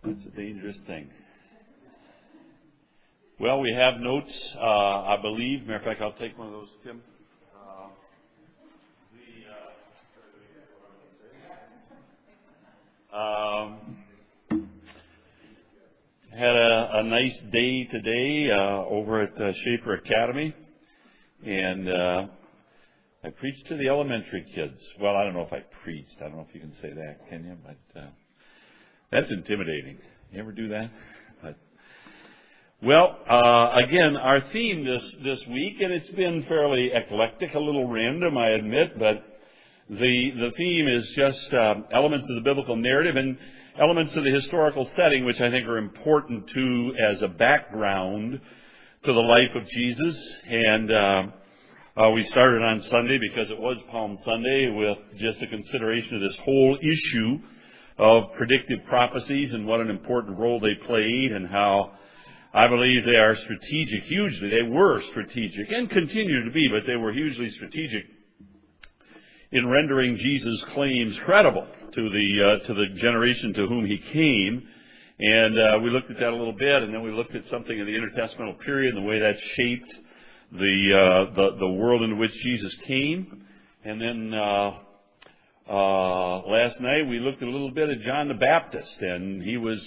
It's a dangerous thing. Well, we have notes, I believe. Matter of fact, I'll take one of those, Tim. Had a nice day today over at Schaefer Academy, and I preached to the elementary kids. Well, I don't know if I preached. I don't know if you can say that, can you? But that's intimidating. You ever do that? Well, again, our theme this week, and it's been fairly eclectic, a little random, I admit, but the theme is just elements of the biblical narrative and elements of the historical setting, which I think are important too as a background to the life of Jesus. And we started on Sunday because it was Palm Sunday with just a consideration of this whole issue of predictive prophecies and what an important role they played, and how I believe they are strategic, hugely. They were strategic and continue to be, but they were hugely strategic in rendering Jesus' claims credible to the generation to whom he came. And we looked at that a little bit, and then we looked at something in the intertestamental period and the way that shaped the world into which Jesus came. And then last night we looked at a little bit at John the Baptist, and he was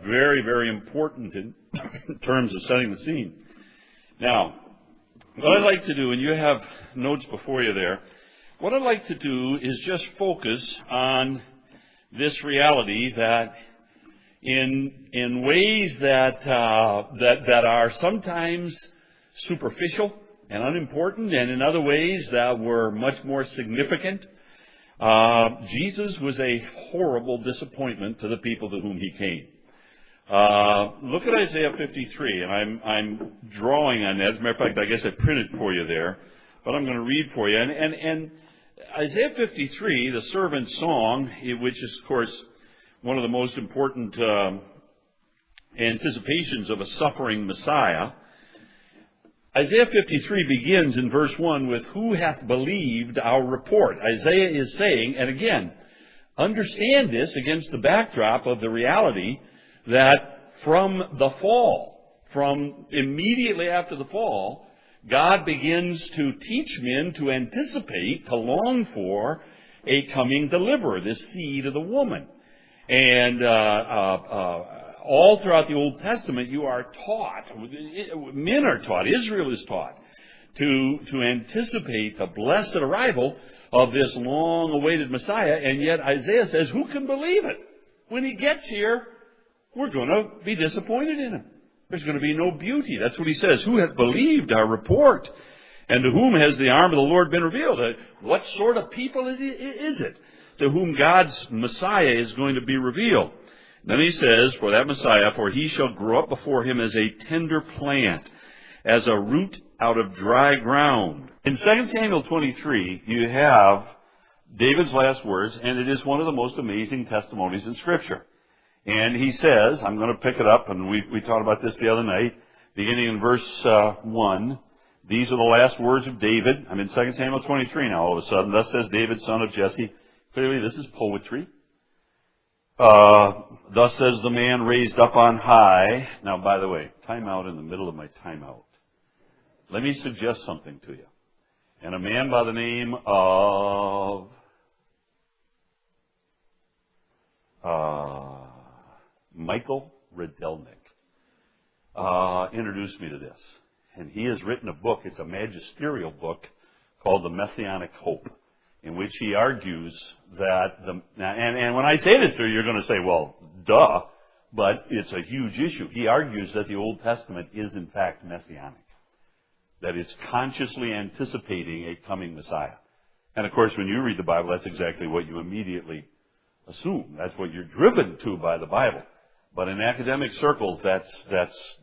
very, very important in terms of setting the scene. Now, what I'd like to do, and you have notes before you there, what I'd like to do is just focus on this reality that in ways that are sometimes superficial and unimportant, and in other ways that were much more significant, Jesus was a horrible disappointment to the people to whom he came. Look at Isaiah 53, and I'm drawing on that. As a matter of fact, I guess I printed for you there, but I'm going to read for you. And Isaiah 53, the servant's song, which is, of course, one of the most important anticipations of a suffering Messiah. Isaiah 53 begins in verse 1 with, "Who hath believed our report?" Isaiah is saying, and again, understand this against the backdrop of the reality that from the fall, from immediately after the fall, God begins to teach men to anticipate, to long for a coming deliverer, this seed of the woman. And all throughout the Old Testament, you are taught, men are taught, Israel is taught, to anticipate the blessed arrival of this long-awaited Messiah. And yet Isaiah says, who can believe it? When he gets here, we're going to be disappointed in him. There's going to be no beauty. That's what he says. Who hath believed our report? And to whom has the arm of the Lord been revealed? What sort of people is it to whom God's Messiah is going to be revealed? Then he says, for that Messiah, for he shall grow up before him as a tender plant, as a root out of dry ground. In 2 Samuel 23, you have David's last words, and it is one of the most amazing testimonies in Scripture. And he says, I'm going to pick it up, and we talked about this the other night, beginning in verse 1. These are the last words of David. I'm in 2 Samuel 23 now, all of a sudden. Thus says David, son of Jesse. Clearly, this is poetry. Thus says the man raised up on high. Now, by the way, time out in the middle of my timeout. Let me suggest something to you. And a man by the name of Michael Rydelnik introduced me to this. And he has written a book, it's a magisterial book, called The Messianic Hope, in which he argues that, and when I say this to you, you're going to say, well, duh, but it's a huge issue. He argues that the Old Testament is in fact messianic, that it's consciously anticipating a coming Messiah. And of course, when you read the Bible, that's exactly what you immediately assume. That's what you're driven to by the Bible. But in academic circles, that's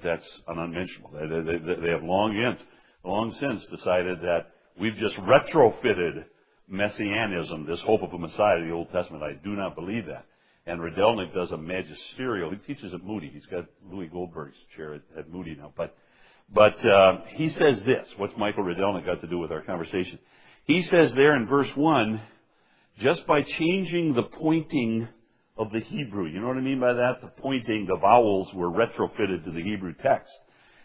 an unmentionable. They have long since decided that we've just retrofitted messianism, this hope of a Messiah, to the Old Testament. I do not believe that. And Rydelnik does a magisterial. He teaches at Moody. He's got Louis Goldberg's chair at Moody now. But he says this. What's Michael Rydelnik got to do with our conversation? He says there in verse 1, just by changing the pointing of the Hebrew. You know what I mean by that? The pointing, the vowels were retrofitted to the Hebrew text.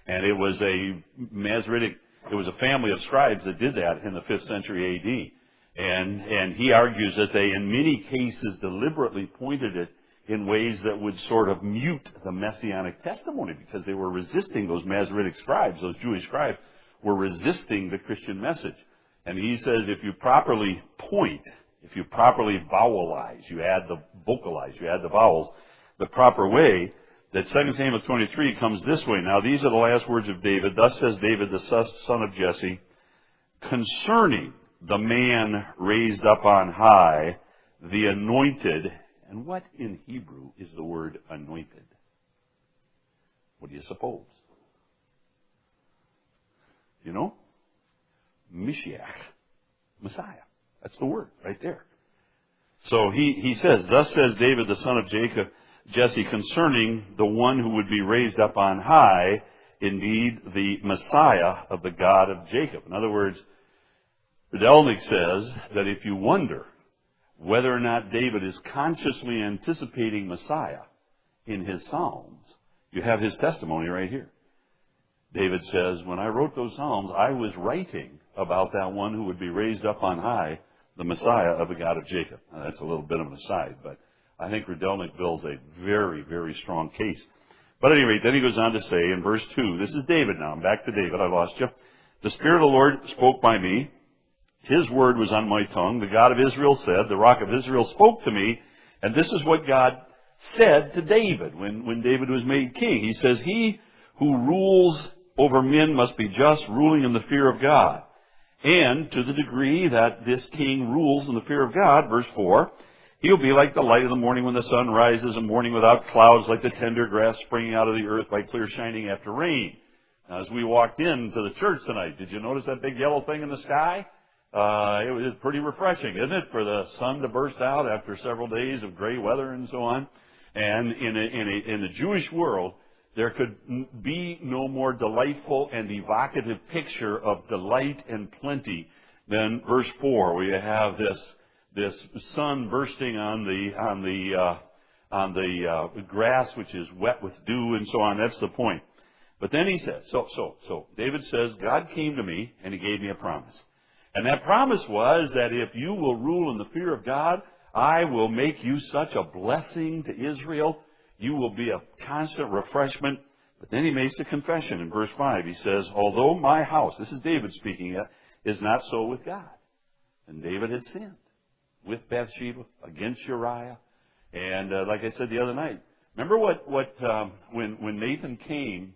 And it was a Masoretic, it was a family of scribes that did that in the 5th century A.D. And he argues that they, in many cases, deliberately pointed it in ways that would sort of mute the messianic testimony, because they were resisting, those Masoretic scribes, those Jewish scribes, were resisting the Christian message. And he says if you properly point, if you properly vowelize, you add the vowels the proper way, that 2 Samuel 23 comes this way. Now these are the last words of David. Thus says David, the son of Jesse, concerning the man raised up on high, the anointed. And what in Hebrew is the word anointed? What do you suppose? You know? Mashiach. Messiah. That's the word right there. So he says, thus says David, the son of Jesse, concerning the one who would be raised up on high, indeed the Messiah of the God of Jacob. In other words, Gentleness says that if you wonder whether or not David is consciously anticipating Messiah in his Psalms, you have his testimony right here. David says, when I wrote those Psalms, I was writing about that one who would be raised up on high, the Messiah of the God of Jacob. Now, that's a little bit of an aside, but I think Gentleness builds a very, very strong case. But at any rate, then he goes on to say in verse 2, this is David now. I'm back to David. I lost you. The Spirit of the Lord spoke by me. His word was on my tongue. The God of Israel said, the Rock of Israel spoke to me. And this is what God said to David when David was made king. He says, he who rules over men must be just, ruling in the fear of God. And to the degree that this king rules in the fear of God, verse 4, he'll be like the light of the morning when the sun rises, a morning without clouds, like the tender grass springing out of the earth by clear shining after rain. Now, as we walked into the church tonight, did you notice that big yellow thing in the sky? It was pretty refreshing, isn't it, for the sun to burst out after several days of gray weather and so on. And in the Jewish world, there could be no more delightful and evocative picture of delight and plenty than verse 4, where you have this sun bursting on the grass, which is wet with dew and so on. That's the point. But then he says, so David says, God came to me and he gave me a promise. And that promise was that if you will rule in the fear of God, I will make you such a blessing to Israel. You will be a constant refreshment. But then he makes a confession in verse 5. He says, although my house, this is David speaking, is not so with God. And David had sinned with Bathsheba against Uriah. And like I said the other night, remember when Nathan came,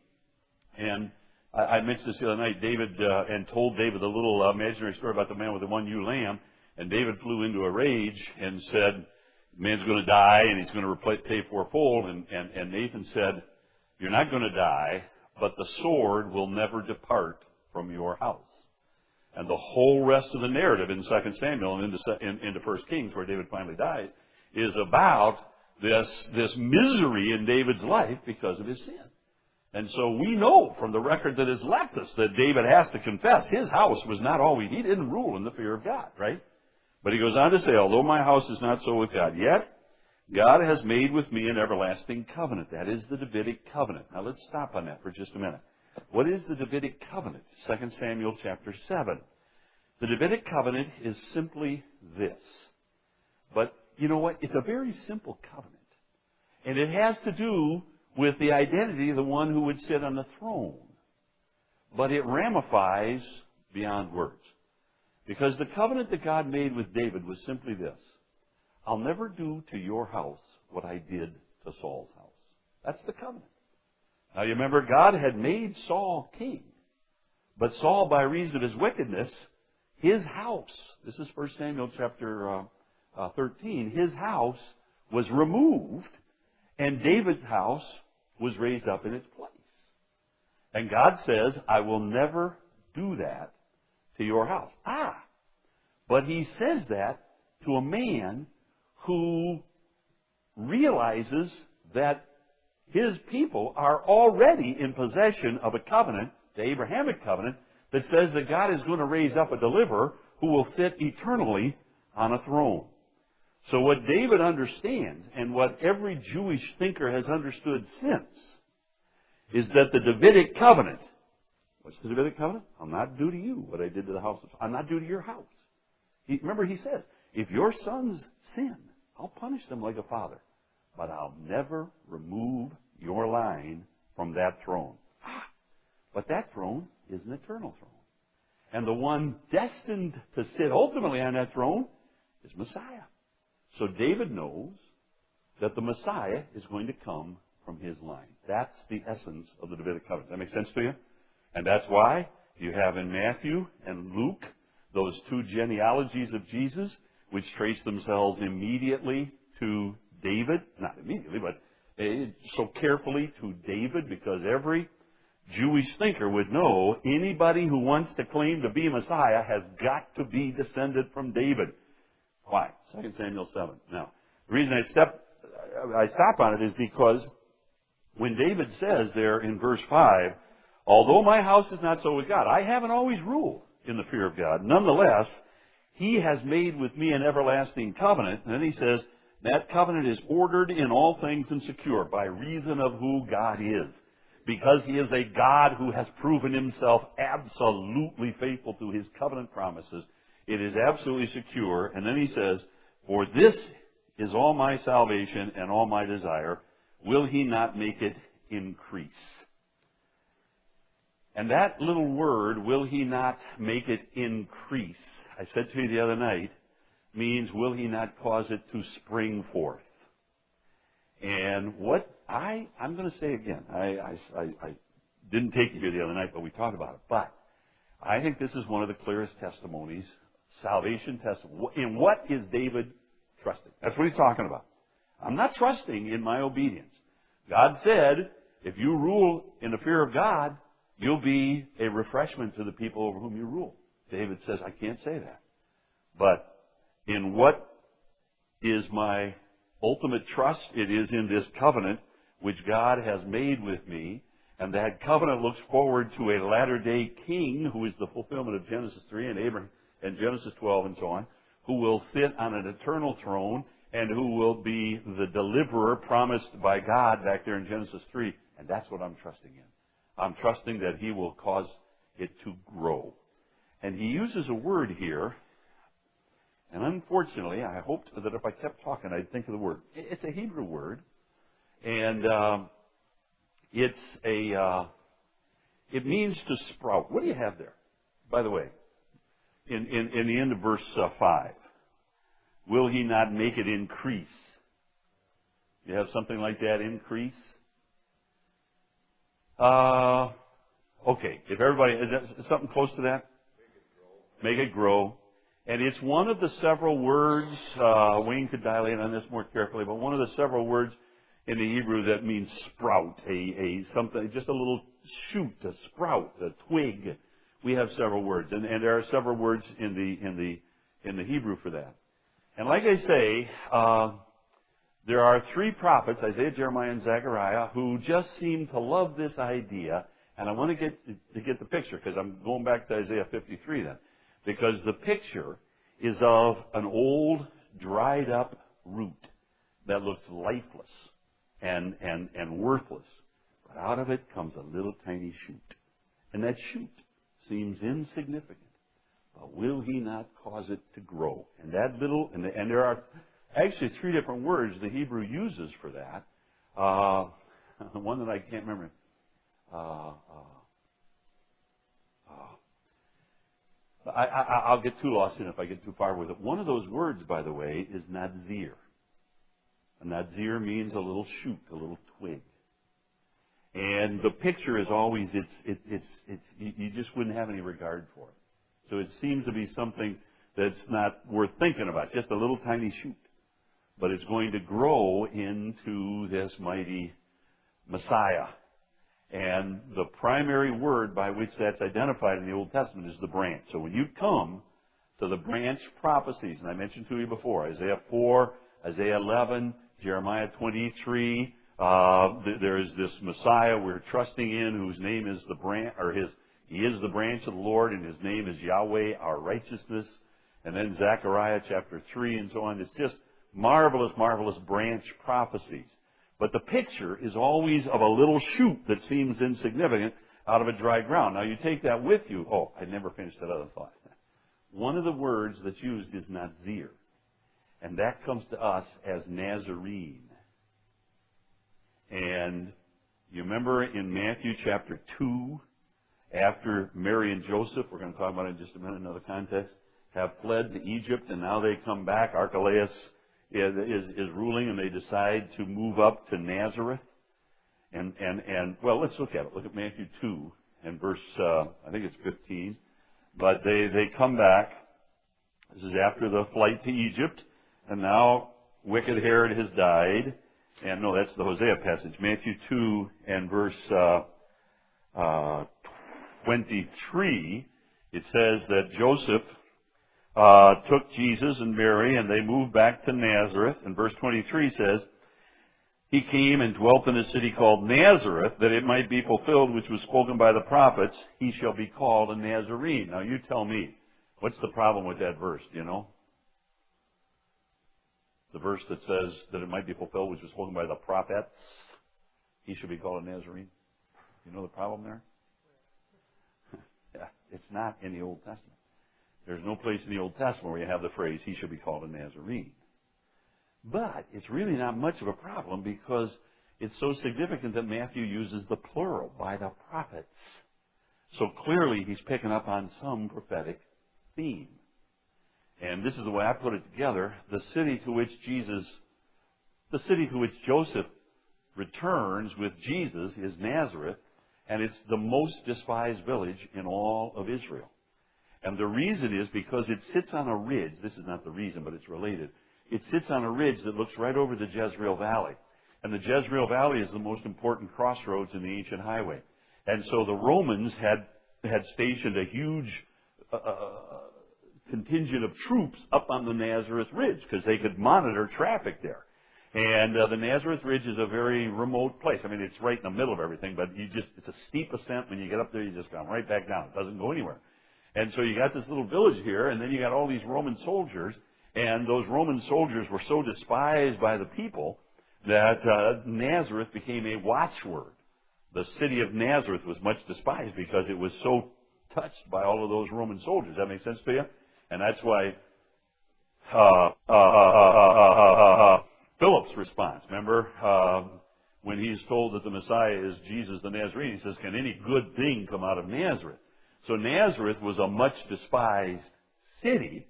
and I mentioned this the other night, David, and told David the little imaginary story about the man with the one ewe lamb, and David flew into a rage and said, the man's going to die and he's going to pay fourfold. And Nathan said, you're not going to die, but the sword will never depart from your house. And the whole rest of the narrative in 2 Samuel and into 1 Kings, where David finally dies, is about this misery in David's life because of his sin. And so we know from the record that has left us that David has to confess his house was not all he didn't rule in the fear of God, right? But he goes on to say, although my house is not so with God, yet God has made with me an everlasting covenant. That is the Davidic covenant. Now let's stop on that for just a minute. What is the Davidic covenant? 2 Samuel chapter 7. The Davidic covenant is simply this. But you know what? It's a very simple covenant. And it has to do with the identity of the one who would sit on the throne. But it ramifies beyond words. Because the covenant that God made with David was simply this. I'll never do to your house what I did to Saul's house. That's the covenant. Now you remember, God had made Saul king. But Saul, by reason of his wickedness, his house, this is 1 Samuel chapter 13, his house was removed, and David's house was raised up in its place. And God says, I will never do that to your house. But he says that to a man who realizes that his people are already in possession of a covenant, the Abrahamic covenant, that says that God is going to raise up a deliverer who will sit eternally on a throne. So what David understands, and what every Jewish thinker has understood since, is that the Davidic covenant, what's the Davidic covenant? I'll not do to you what I did to the house of, I'll not do to your house. Remember he says, if your sons sin, I'll punish them like a father, but I'll never remove your line from that throne. But that throne is an eternal throne. And the one destined to sit ultimately on that throne is Messiah. So David knows that the Messiah is going to come from his line. That's the essence of the Davidic covenant. That make sense to you? And that's why you have in Matthew and Luke those two genealogies of Jesus, which trace themselves immediately to David. Not immediately, but so carefully to David, because every Jewish thinker would know anybody who wants to claim to be Messiah has got to be descended from David. Why? 2 Samuel 7. Now, the reason I stop on it is because when David says there in verse 5, although my house is not so with God, I haven't always ruled in the fear of God. Nonetheless, he has made with me an everlasting covenant. And then he says, that covenant is ordered in all things and secure by reason of who God is. Because he is a God who has proven himself absolutely faithful to his covenant promises, it is absolutely secure. And then he says, for this is all my salvation and all my desire. Will he not make it increase? And that little word, will he not make it increase, I said to you the other night, means will he not cause it to spring forth? And what I'm going to say again, I didn't take you here the other night, but we talked about it. But I think this is one of the clearest testimonies, salvation testimony. In what is David trusting? That's what he's talking about. I'm not trusting in my obedience. God said, if you rule in the fear of God, you'll be a refreshment to the people over whom you rule. David says, I can't say that. But in what is my ultimate trust? It is in this covenant which God has made with me. And that covenant looks forward to a latter-day king who is the fulfillment of Genesis 3 and Abraham and Genesis 12 and so on, who will sit on an eternal throne and who will be the deliverer promised by God back there in Genesis 3. And that's what I'm trusting in. I'm trusting that he will cause it to grow. And he uses a word here, and unfortunately, I hoped that if I kept talking, I'd think of the word. It's a Hebrew word, and it means to sprout. What do you have there, by the way, in the end of verse 5? Will he not make it increase? You have something like that, increase? Okay, if everybody, is that something close to that? Make it grow. And it's one of the several words, Wayne could dilate on this more carefully, but one of the several words in the Hebrew that means sprout, something, just a little shoot, a sprout, a twig. We have several words, and there are several words in the Hebrew for that. And like I say, there are three prophets, Isaiah, Jeremiah, and Zechariah, who just seem to love this idea. And I want to get the picture, because I'm going back to Isaiah 53 then. Because the picture is of an old, dried up root that looks lifeless and worthless. But out of it comes a little tiny shoot. And that shoot seems insignificant. But will he not cause it to grow? And that little, and there are actually three different words the Hebrew uses for that. One that I can't remember. I'll get too lost in it if I get too far with it. One of those words, by the way, is nazir. A nazir means a little shoot, a little twig. And the picture is always, you just wouldn't have any regard for it. So it seems to be something that's not worth thinking about, just a little tiny shoot. But it's going to grow into this mighty Messiah. And the primary word by which that's identified in the Old Testament is the branch. So when you come to the branch prophecies, and I mentioned to you before, Isaiah 4, Isaiah 11, Jeremiah 23, there is this Messiah we're trusting in, whose name is the branch, he is the branch of the Lord, and his name is Yahweh, our righteousness. And then Zechariah chapter 3 and so on. It's just marvelous, marvelous branch prophecies. But the picture is always of a little shoot that seems insignificant out of a dry ground. Now you take that with you. Oh, I never finished that other thought. One of the words that's used is Nazir. And that comes to us as Nazarene. And you remember in Matthew chapter 2, after Mary and Joseph, we're going to talk about it in just a minute in another context, have fled to Egypt, and now they come back. Archelaus is ruling, and they decide to move up to Nazareth. And well, let's look at it. Look at Matthew 2 and verse, I think it's 15. But they come back. This is after the flight to Egypt, and now wicked Herod has died. And no, that's the Hosea passage. Matthew 2 and verse 23, it says that Joseph took Jesus and Mary, and they moved back to Nazareth. And verse 23 says, he came and dwelt in a city called Nazareth, that it might be fulfilled which was spoken by the prophets, he shall be called a Nazarene. Now you tell me, what's the problem with that verse, do you know? The verse that says that it might be fulfilled which was spoken by the prophets, he shall be called a Nazarene. You know the problem there? Yeah, it's not in the Old Testament. There's no place in the Old Testament where you have the phrase, he shall be called a Nazarene. But it's really not much of a problem because it's so significant that Matthew uses the plural, by the prophets. So clearly he's picking up on some prophetic theme. And this is the way I put it together. The city to which Joseph returns with Jesus is Nazareth, and it's the most despised village in all of Israel. And the reason is because it sits on a ridge. This is not the reason, but it's related. It sits on a ridge that looks right over the Jezreel Valley. And the Jezreel Valley is the most important crossroads in the ancient highway. And so the Romans had stationed a huge contingent of troops up on the Nazareth Ridge because they could monitor traffic there. And the Nazareth Ridge is a very remote place. I mean, it's right in the middle of everything, but it's a steep ascent. When you get up there, you just come right back down. It doesn't go anywhere. And so you got this little village here, and then you got all these Roman soldiers, and those Roman soldiers were so despised by the people that Nazareth became a watchword. The city of Nazareth was much despised because it was so touched by all of those Roman soldiers. That makes sense to you? And that's why Philip's response, remember, when he's told that the Messiah is Jesus the Nazarene, he says, can any good thing come out of Nazareth? So Nazareth was a much despised city,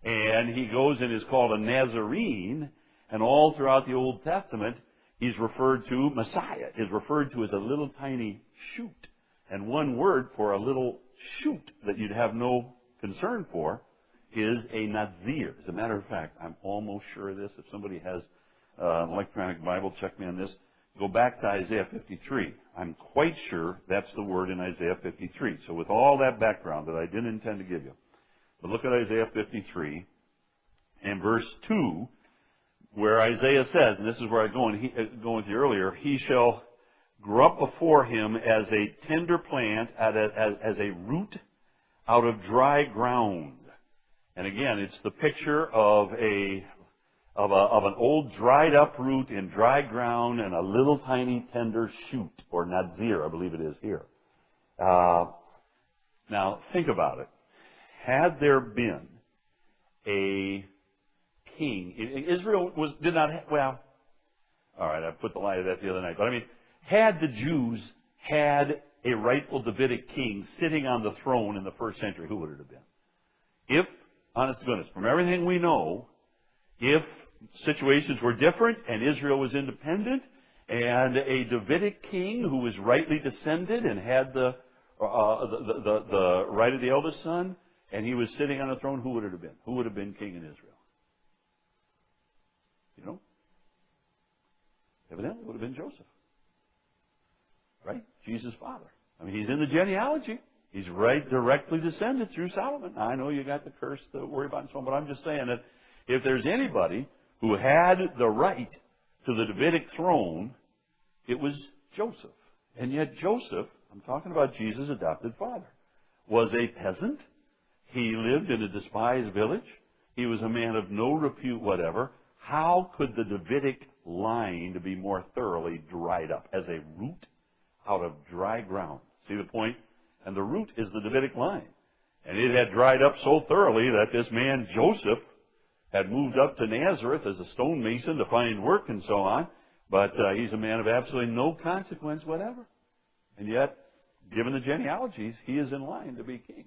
and he goes and is called a Nazarene, and all throughout the Old Testament, he's referred to, Messiah is referred to as a little tiny shoot. And one word for a little shoot that you'd have no concern for is a Nazir. As a matter of fact, I'm almost sure of this. If somebody has an electronic Bible, check me on this. Go back to Isaiah 53. I'm quite sure that's the word in Isaiah 53. So with all that background that I didn't intend to give you, but look at Isaiah 53 and verse 2, where Isaiah says, and this is where I'm going with you earlier, he shall grow up before him as a tender plant, as a root out of dry ground. And again, it's the picture of an old dried up root in dry ground and a little tiny tender shoot, or Nazir, I believe it is here. Now, think about it. Had there been a king, Israel did not have, well, all right, I put the lie to that the other night, but I mean, had the Jews had a rightful Davidic king sitting on the throne in the first century, who would it have been? If, honest to goodness, from everything we know, if situations were different and Israel was independent and a Davidic king who was rightly descended and had the right of the eldest son, and he was sitting on a throne, who would it have been? Who would have been king in Israel? You know? Evidently it would have been Joseph. Right? Jesus' father. I mean, he's in the genealogy. He's right directly descended through Solomon. I know you got the curse to worry about and so on, but I'm just saying that if there's anybody who had the right to the Davidic throne, it was Joseph. And yet Joseph, I'm talking about Jesus' adopted father, was a peasant. He lived in a despised village. He was a man of no repute whatever. how could the Davidic line be more thoroughly dried up? As a root out of dry ground. See the point? And the root is the Davidic line. And it had dried up so thoroughly that this man Joseph had moved up to Nazareth as a stonemason to find work and so on. But he's a man of absolutely no consequence whatever. And yet, given the genealogies, he is in line to be king.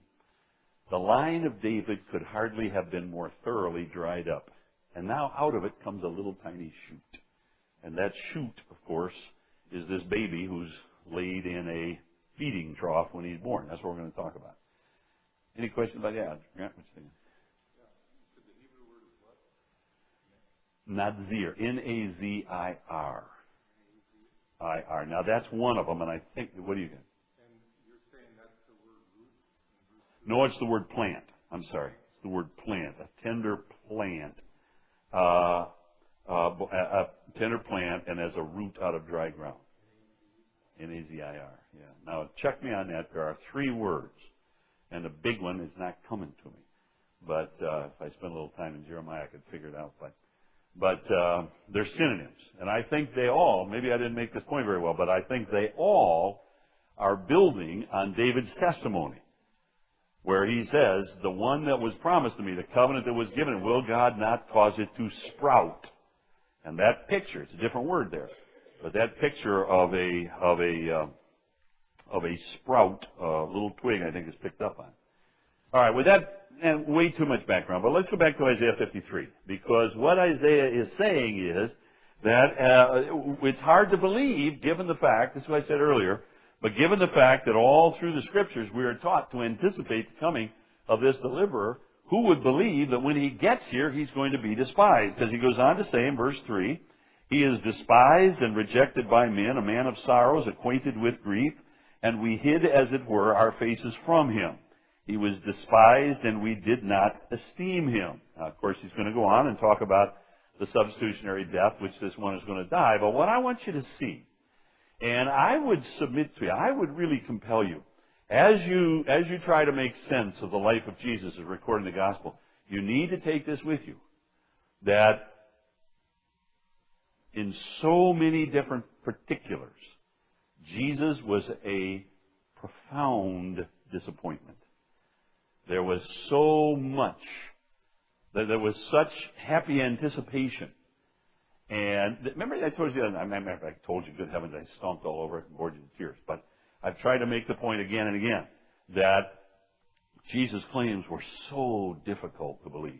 The line of David could hardly have been more thoroughly dried up. And now out of it comes a little tiny shoot. And that shoot, of course, is this baby who's laid in a feeding trough when he's born. That's what we're going to talk about. Any questions about that? Grant, what you thinking? Nazir. Nazir. I-R. Now that's one of them, and I think, what do you get? And you're saying that's the word root? No, it's the word plant. I'm sorry. It's the word plant. A tender plant. A tender plant, and as a root out of dry ground. N-A-Z-I-R. Yeah. Now check me on that. There are 3 words, and the big one is not coming to me. But if I spend a little time in Jeremiah, I could figure it out. But they're synonyms. And I think they all, maybe I didn't make this point very well, but I think they all are building on David's testimony, where he says, the one that was promised to me, the covenant that was given, will God not cause it to sprout? And that picture, it's a different word there, but that picture of a sprout, little twig, I think is picked up on. All right, with that, and way too much background, but let's go back to Isaiah 53, because what Isaiah is saying is that it's hard to believe, given the fact, this is what I said earlier, but given the fact that all through the Scriptures we are taught to anticipate the coming of this deliverer, who would believe that when he gets here he's going to be despised? Because he goes on to say in verse 3, he is despised and rejected by men, a man of sorrows, acquainted with grief, and we hid, as it were, our faces from him. He was despised, and we did not esteem him. Now, of course, he's going to go on and talk about the substitutionary death, which this one is going to die. But what I want you to see, and I would submit to you, I would really compel you, as you try to make sense of the life of Jesus as recorded in the Gospel, you need to take this with you, that in so many different particulars, Jesus was a profound disappointment. There was so much, that there was such happy anticipation. And remember I told you, I told you, good heavens, I stomped all over it and bored you to tears. But I've tried to make the point again and again that Jesus' claims were so difficult to believe.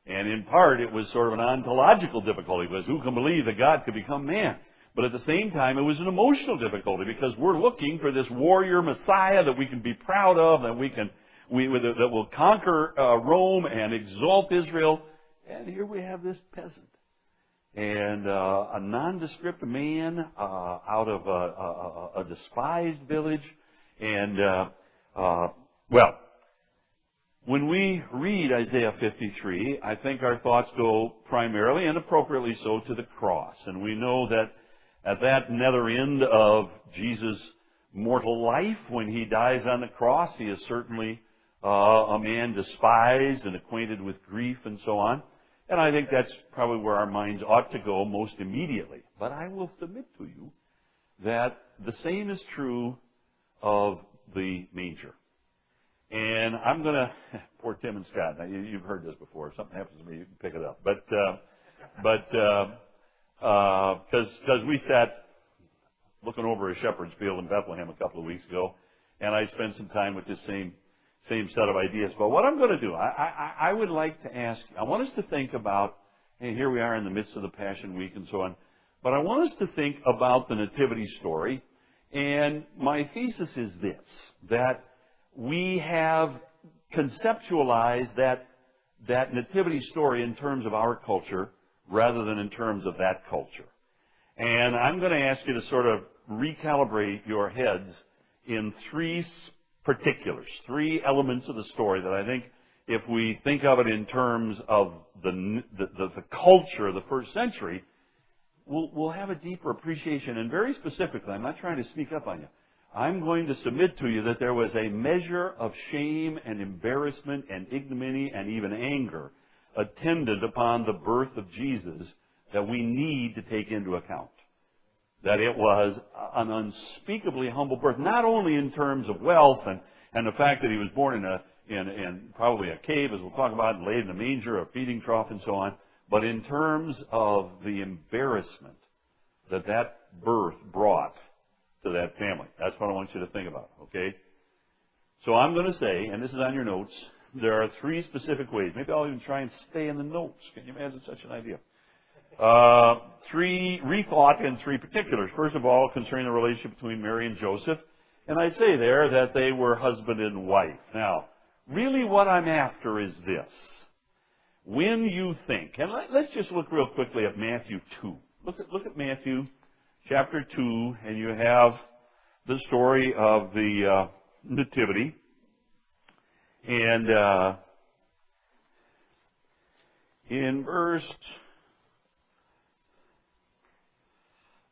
And in part, it was sort of an ontological difficulty, because who can believe that God could become man? But at the same time, it was an emotional difficulty, because we're looking for this warrior Messiah that we can be proud of, that will conquer Rome and exalt Israel. And here we have this peasant. And a nondescript man out of a despised village. And, well, when we read Isaiah 53, I think our thoughts go primarily, and appropriately so, to the cross. And we know that at that nether end of Jesus' mortal life, when he dies on the cross, he is certainly a man despised and acquainted with grief and so on. And I think that's probably where our minds ought to go most immediately. But I will submit to you that the same is true of the manger. And I'm going to, poor Tim and Scott, now you've heard this before. If something happens to me, you can pick it up. But because we sat looking over a shepherd's field in Bethlehem a couple of weeks ago, and I spent some time with this same set of ideas. But what I'm going to do, I would like to ask you, I want us to think about, hey, here we are in the midst of the Passion Week and so on, but I want us to think about the Nativity story. And my thesis is this, that we have conceptualized that Nativity story in terms of our culture rather than in terms of that culture. And I'm going to ask you to sort of recalibrate your heads in 3 particulars, 3 elements of the story that I think, if we think of it in terms of the culture of the first century, we'll have a deeper appreciation. And very specifically, I'm not trying to sneak up on you, I'm going to submit to you that there was a measure of shame and embarrassment and ignominy and even anger attendant upon the birth of Jesus that we need to take into account. That it was an unspeakably humble birth, not only in terms of wealth and the fact that he was born in probably a cave, as we'll talk about, and laid in a manger, a feeding trough, and so on, but in terms of the embarrassment that that birth brought to that family. That's what I want you to think about, okay? So I'm going to say, and this is on your notes, there are 3 specific ways. Maybe I'll even try and stay in the notes. Can you imagine such an idea? 3 rethought and 3 particulars. First of all, concerning the relationship between Mary and Joseph. And I say there that they were husband and wife. Now, really what I'm after is this. When you think, and let's just look real quickly at Matthew 2. Look at Matthew chapter 2, and you have the story of the Nativity. And in verse...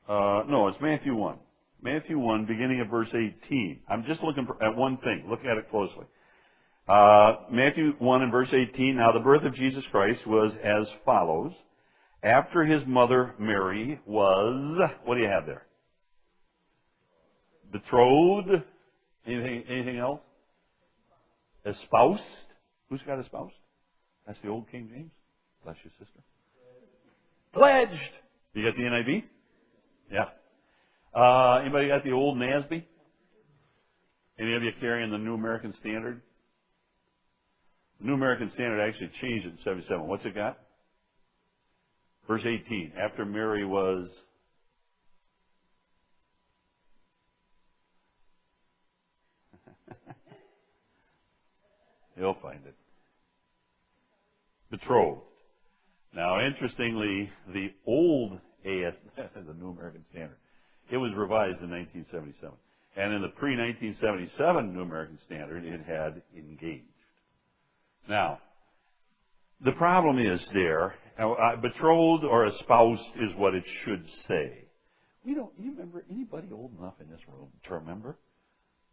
it's Matthew 1. Matthew 1, beginning at verse 18. I'm just looking at one thing. Look at it closely. Matthew 1 and verse 18. Now the birth of Jesus Christ was as follows. After his mother Mary was, what do you have there? Betrothed. Anything else? Espoused. Who's got espoused? That's the old King James. Bless you, sister. Pledged. You got the NIV? Yeah. Anybody got the old NASB? Any of you carrying the New American Standard? The New American Standard actually changed it in 77. What's it got? Verse 18. After Mary was... You'll find it. Betrothed. Now, interestingly, the old AS, the New American Standard, it was revised in 1977. And in the pre-1977 New American Standard, it had engaged. Now, the problem is there, betrothed or espoused is what it should say. You remember anybody old enough in this room to remember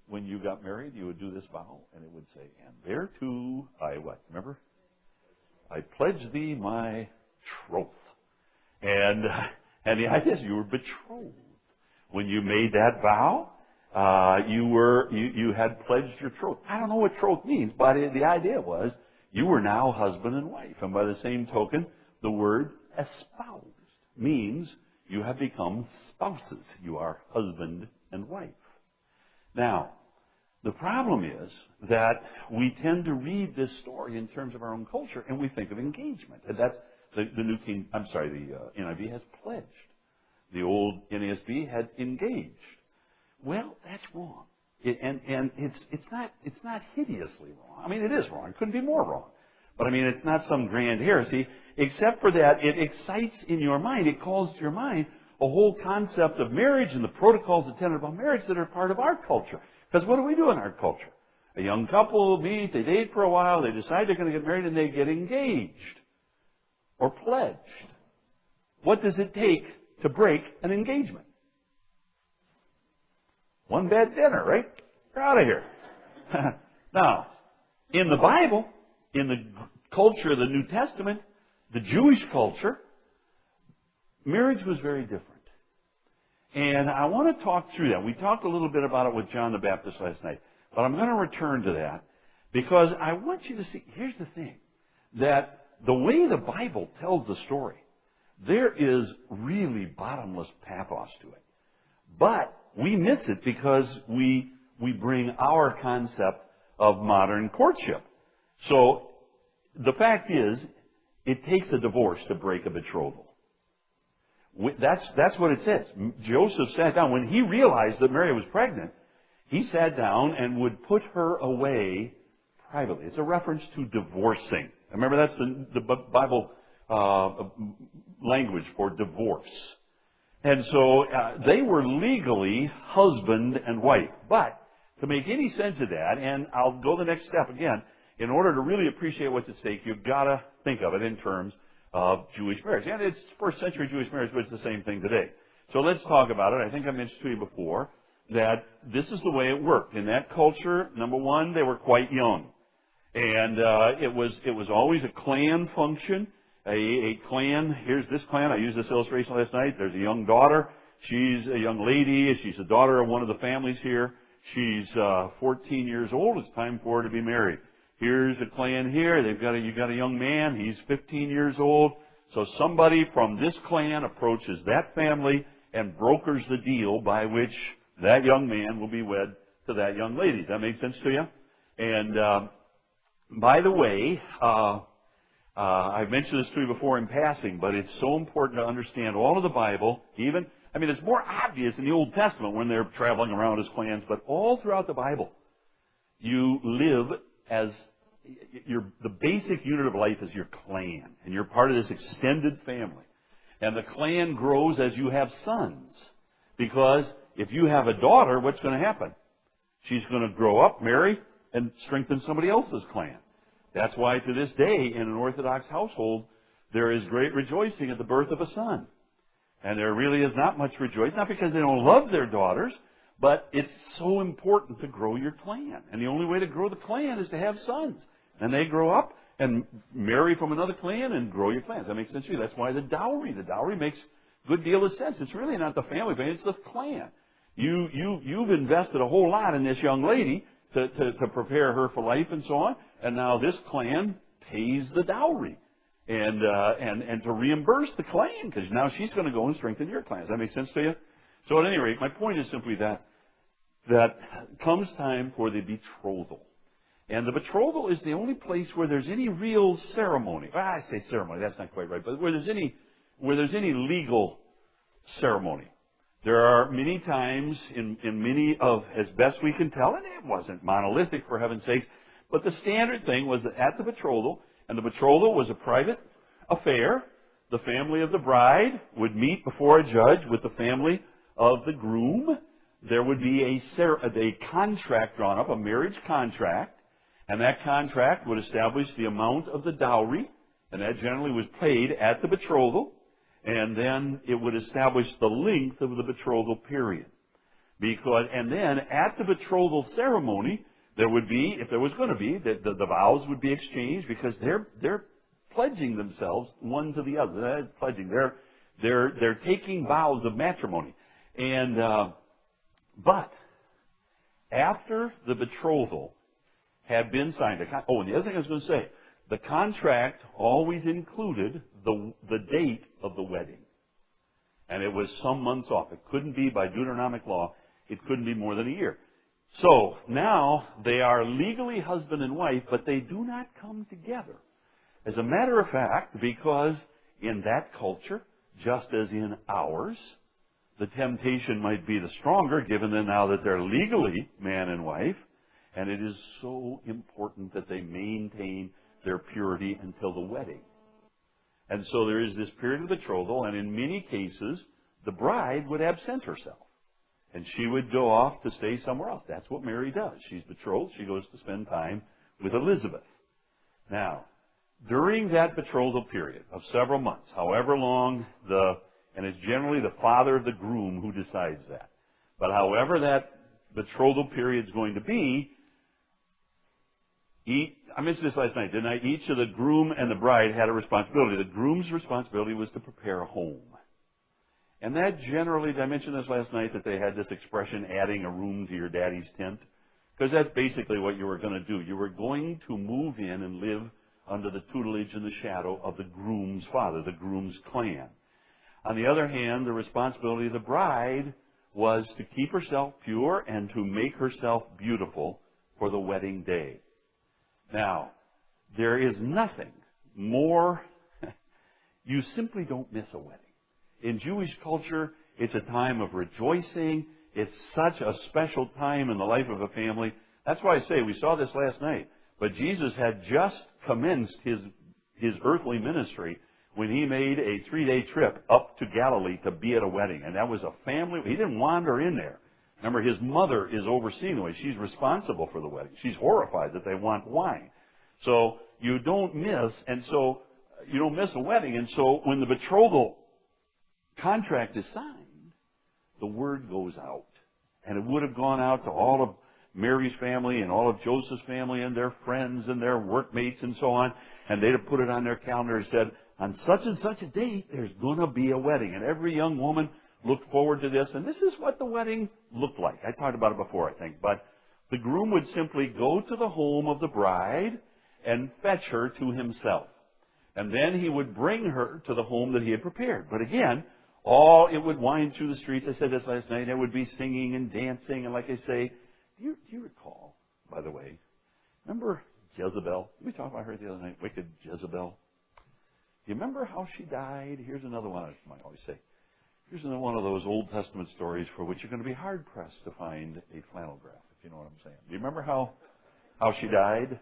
when you got married, you would do this vow, and it would say, and thereto I what? Remember? I pledge thee my troth. And the idea is you were betrothed. When you made that vow, you had pledged your troth. I don't know what troth means, but the idea was you were now husband and wife. And by the same token, the word espoused means you have become spouses. You are husband and wife. Now, the problem is that we tend to read this story in terms of our own culture, and we think of engagement. And that's the NIV has pledged. The old NASB had engaged. Well, that's wrong. It's not hideously wrong. I mean, it is wrong. It couldn't be more wrong. But I mean, it's not some grand heresy, except for that it excites in your mind, it calls to your mind a whole concept of marriage and the protocols attendant upon marriage that are part of our culture. Because what do we do in our culture? A young couple meet, they date for a while, they decide they're going to get married, and they get engaged or pledged. What does it take to break an engagement? One bad dinner, right? You're out of here. Now, in the Bible, in the culture of the New Testament, the Jewish culture, marriage was very different. And I want to talk through that. We talked a little bit about it with John the Baptist last night. But I'm going to return to that because I want you to see, here's the thing, that the way the Bible tells the story, there is really bottomless pathos to it. But we miss it because we bring our concept of modern courtship. So the fact is, it takes a divorce to break a betrothal. That's what it says. Joseph sat down. When he realized that Mary was pregnant, he sat down and would put her away privately. It's a reference to divorcing. Remember, that's the Bible language for divorce. And so they were legally husband and wife. But to make any sense of that, and I'll go the next step again, in order to really appreciate what's at stake, you've got to think of it in terms of Jewish marriage. And it's first century Jewish marriage, but it's the same thing today. So let's talk about it. I think I mentioned to you before that this is the way it worked. In that culture, number one, they were quite young. And it was always a clan function. A clan, here's this clan, I used this illustration last night. There's a young daughter. She's a young lady. She's the daughter of one of the families here. She's 14 years old. It's time for her to be married. Here's a clan here. You got a young man. He's 15 years old. So somebody from this clan approaches that family and brokers the deal by which that young man will be wed to that young lady. Does that make sense to you? And by the way, I've mentioned this to you before in passing, but it's so important to understand all of the Bible, it's more obvious in the Old Testament when they're traveling around as clans, but all throughout the Bible, you live as the basic unit of life is your clan, and you're part of this extended family. And the clan grows as you have sons, because if you have a daughter, what's going to happen? She's going to grow up, marry, and strengthen somebody else's clan. That's why to this day, in an Orthodox household, there is great rejoicing at the birth of a son. And there really is not much rejoicing, not because they don't love their daughters, but it's so important to grow your clan. And the only way to grow the clan is to have sons. And they grow up and marry from another clan and grow your clan. Does that make sense to you? That's why the dowry makes a good deal of sense. It's really not the family, it's the clan. You've invested a whole lot in this young lady to prepare her for life and so on. And now this clan pays the dowry and to reimburse the clan, because now she's going to go and strengthen your clan. Does that make sense to you? So at any rate, my point is simply that comes time for the betrothal. And the betrothal is the only place where there's any real ceremony. Well, I say ceremony, that's not quite right, but where there's any legal ceremony. There are many times in many of, as best we can tell, and it wasn't monolithic for heaven's sakes, but the standard thing was that at the betrothal, and the betrothal was a private affair, the family of the bride would meet before a judge with the family of the groom. There would be a contract drawn up, a marriage contract, and that contract would establish the amount of the dowry, and that generally was paid at the betrothal, and then it would establish the length of the betrothal period. And then at the betrothal ceremony, there would be, if there was going to be, the vows would be exchanged, because they're pledging themselves one to the other. They're pledging. They're taking vows of matrimony. But after the betrothal had been signed, and the other thing I was going to say, the contract always included the date of the wedding. And it was some months off. It couldn't be, by Deuteronomic law, it couldn't be more than a year. So now they are legally husband and wife, but they do not come together. As a matter of fact, because in that culture, just as in ours, the temptation might be the stronger, given that now that they're legally man and wife, and it is so important that they maintain their purity until the wedding. And so there is this period of betrothal, and in many cases, the bride would absent herself. And she would go off to stay somewhere else. That's what Mary does. She's betrothed. She goes to spend time with Elizabeth. Now, during that betrothal period of several months, however long and it's generally the father of the groom who decides that, but however that betrothal period is going to be, I mentioned this last night, didn't I? Each of the groom and the bride had a responsibility. The groom's responsibility was to prepare a home. And that generally, I mentioned this last night, that they had this expression, adding a room to your daddy's tent. Because that's basically what you were going to do. You were going to move in and live under the tutelage and the shadow of the groom's father, the groom's clan. On the other hand, the responsibility of the bride was to keep herself pure and to make herself beautiful for the wedding day. Now, there is nothing more, you simply don't miss a wedding. In Jewish culture, it's a time of rejoicing. It's such a special time in the life of a family. That's why I say, we saw this last night, but Jesus had just commenced his earthly ministry when he made a 3-day trip up to Galilee to be at a wedding. And that was a family. He didn't wander in there. Remember, his mother is overseeing the wedding. She's responsible for the wedding. She's horrified that they want wine. So you don't miss a wedding. And so when the betrothal contract is signed, the word goes out. And it would have gone out to all of Mary's family and all of Joseph's family and their friends and their workmates and so on. And they'd have put it on their calendar and said, on such and such a date, there's going to be a wedding. And every young woman looked forward to this. And this is what the wedding looked like. I talked about it before, I think. But the groom would simply go to the home of the bride and fetch her to himself. And then he would bring her to the home that he had prepared. But again, it would wind through the streets. I said this last night. There would be singing and dancing. And like I say, do you recall, by the way, remember Jezebel? We talked about her the other night, wicked Jezebel. You remember how she died? Here's another one I might always say. Here's another one of those Old Testament stories for which you're going to be hard-pressed to find a flannel graph, if you know what I'm saying. Do you remember how she died?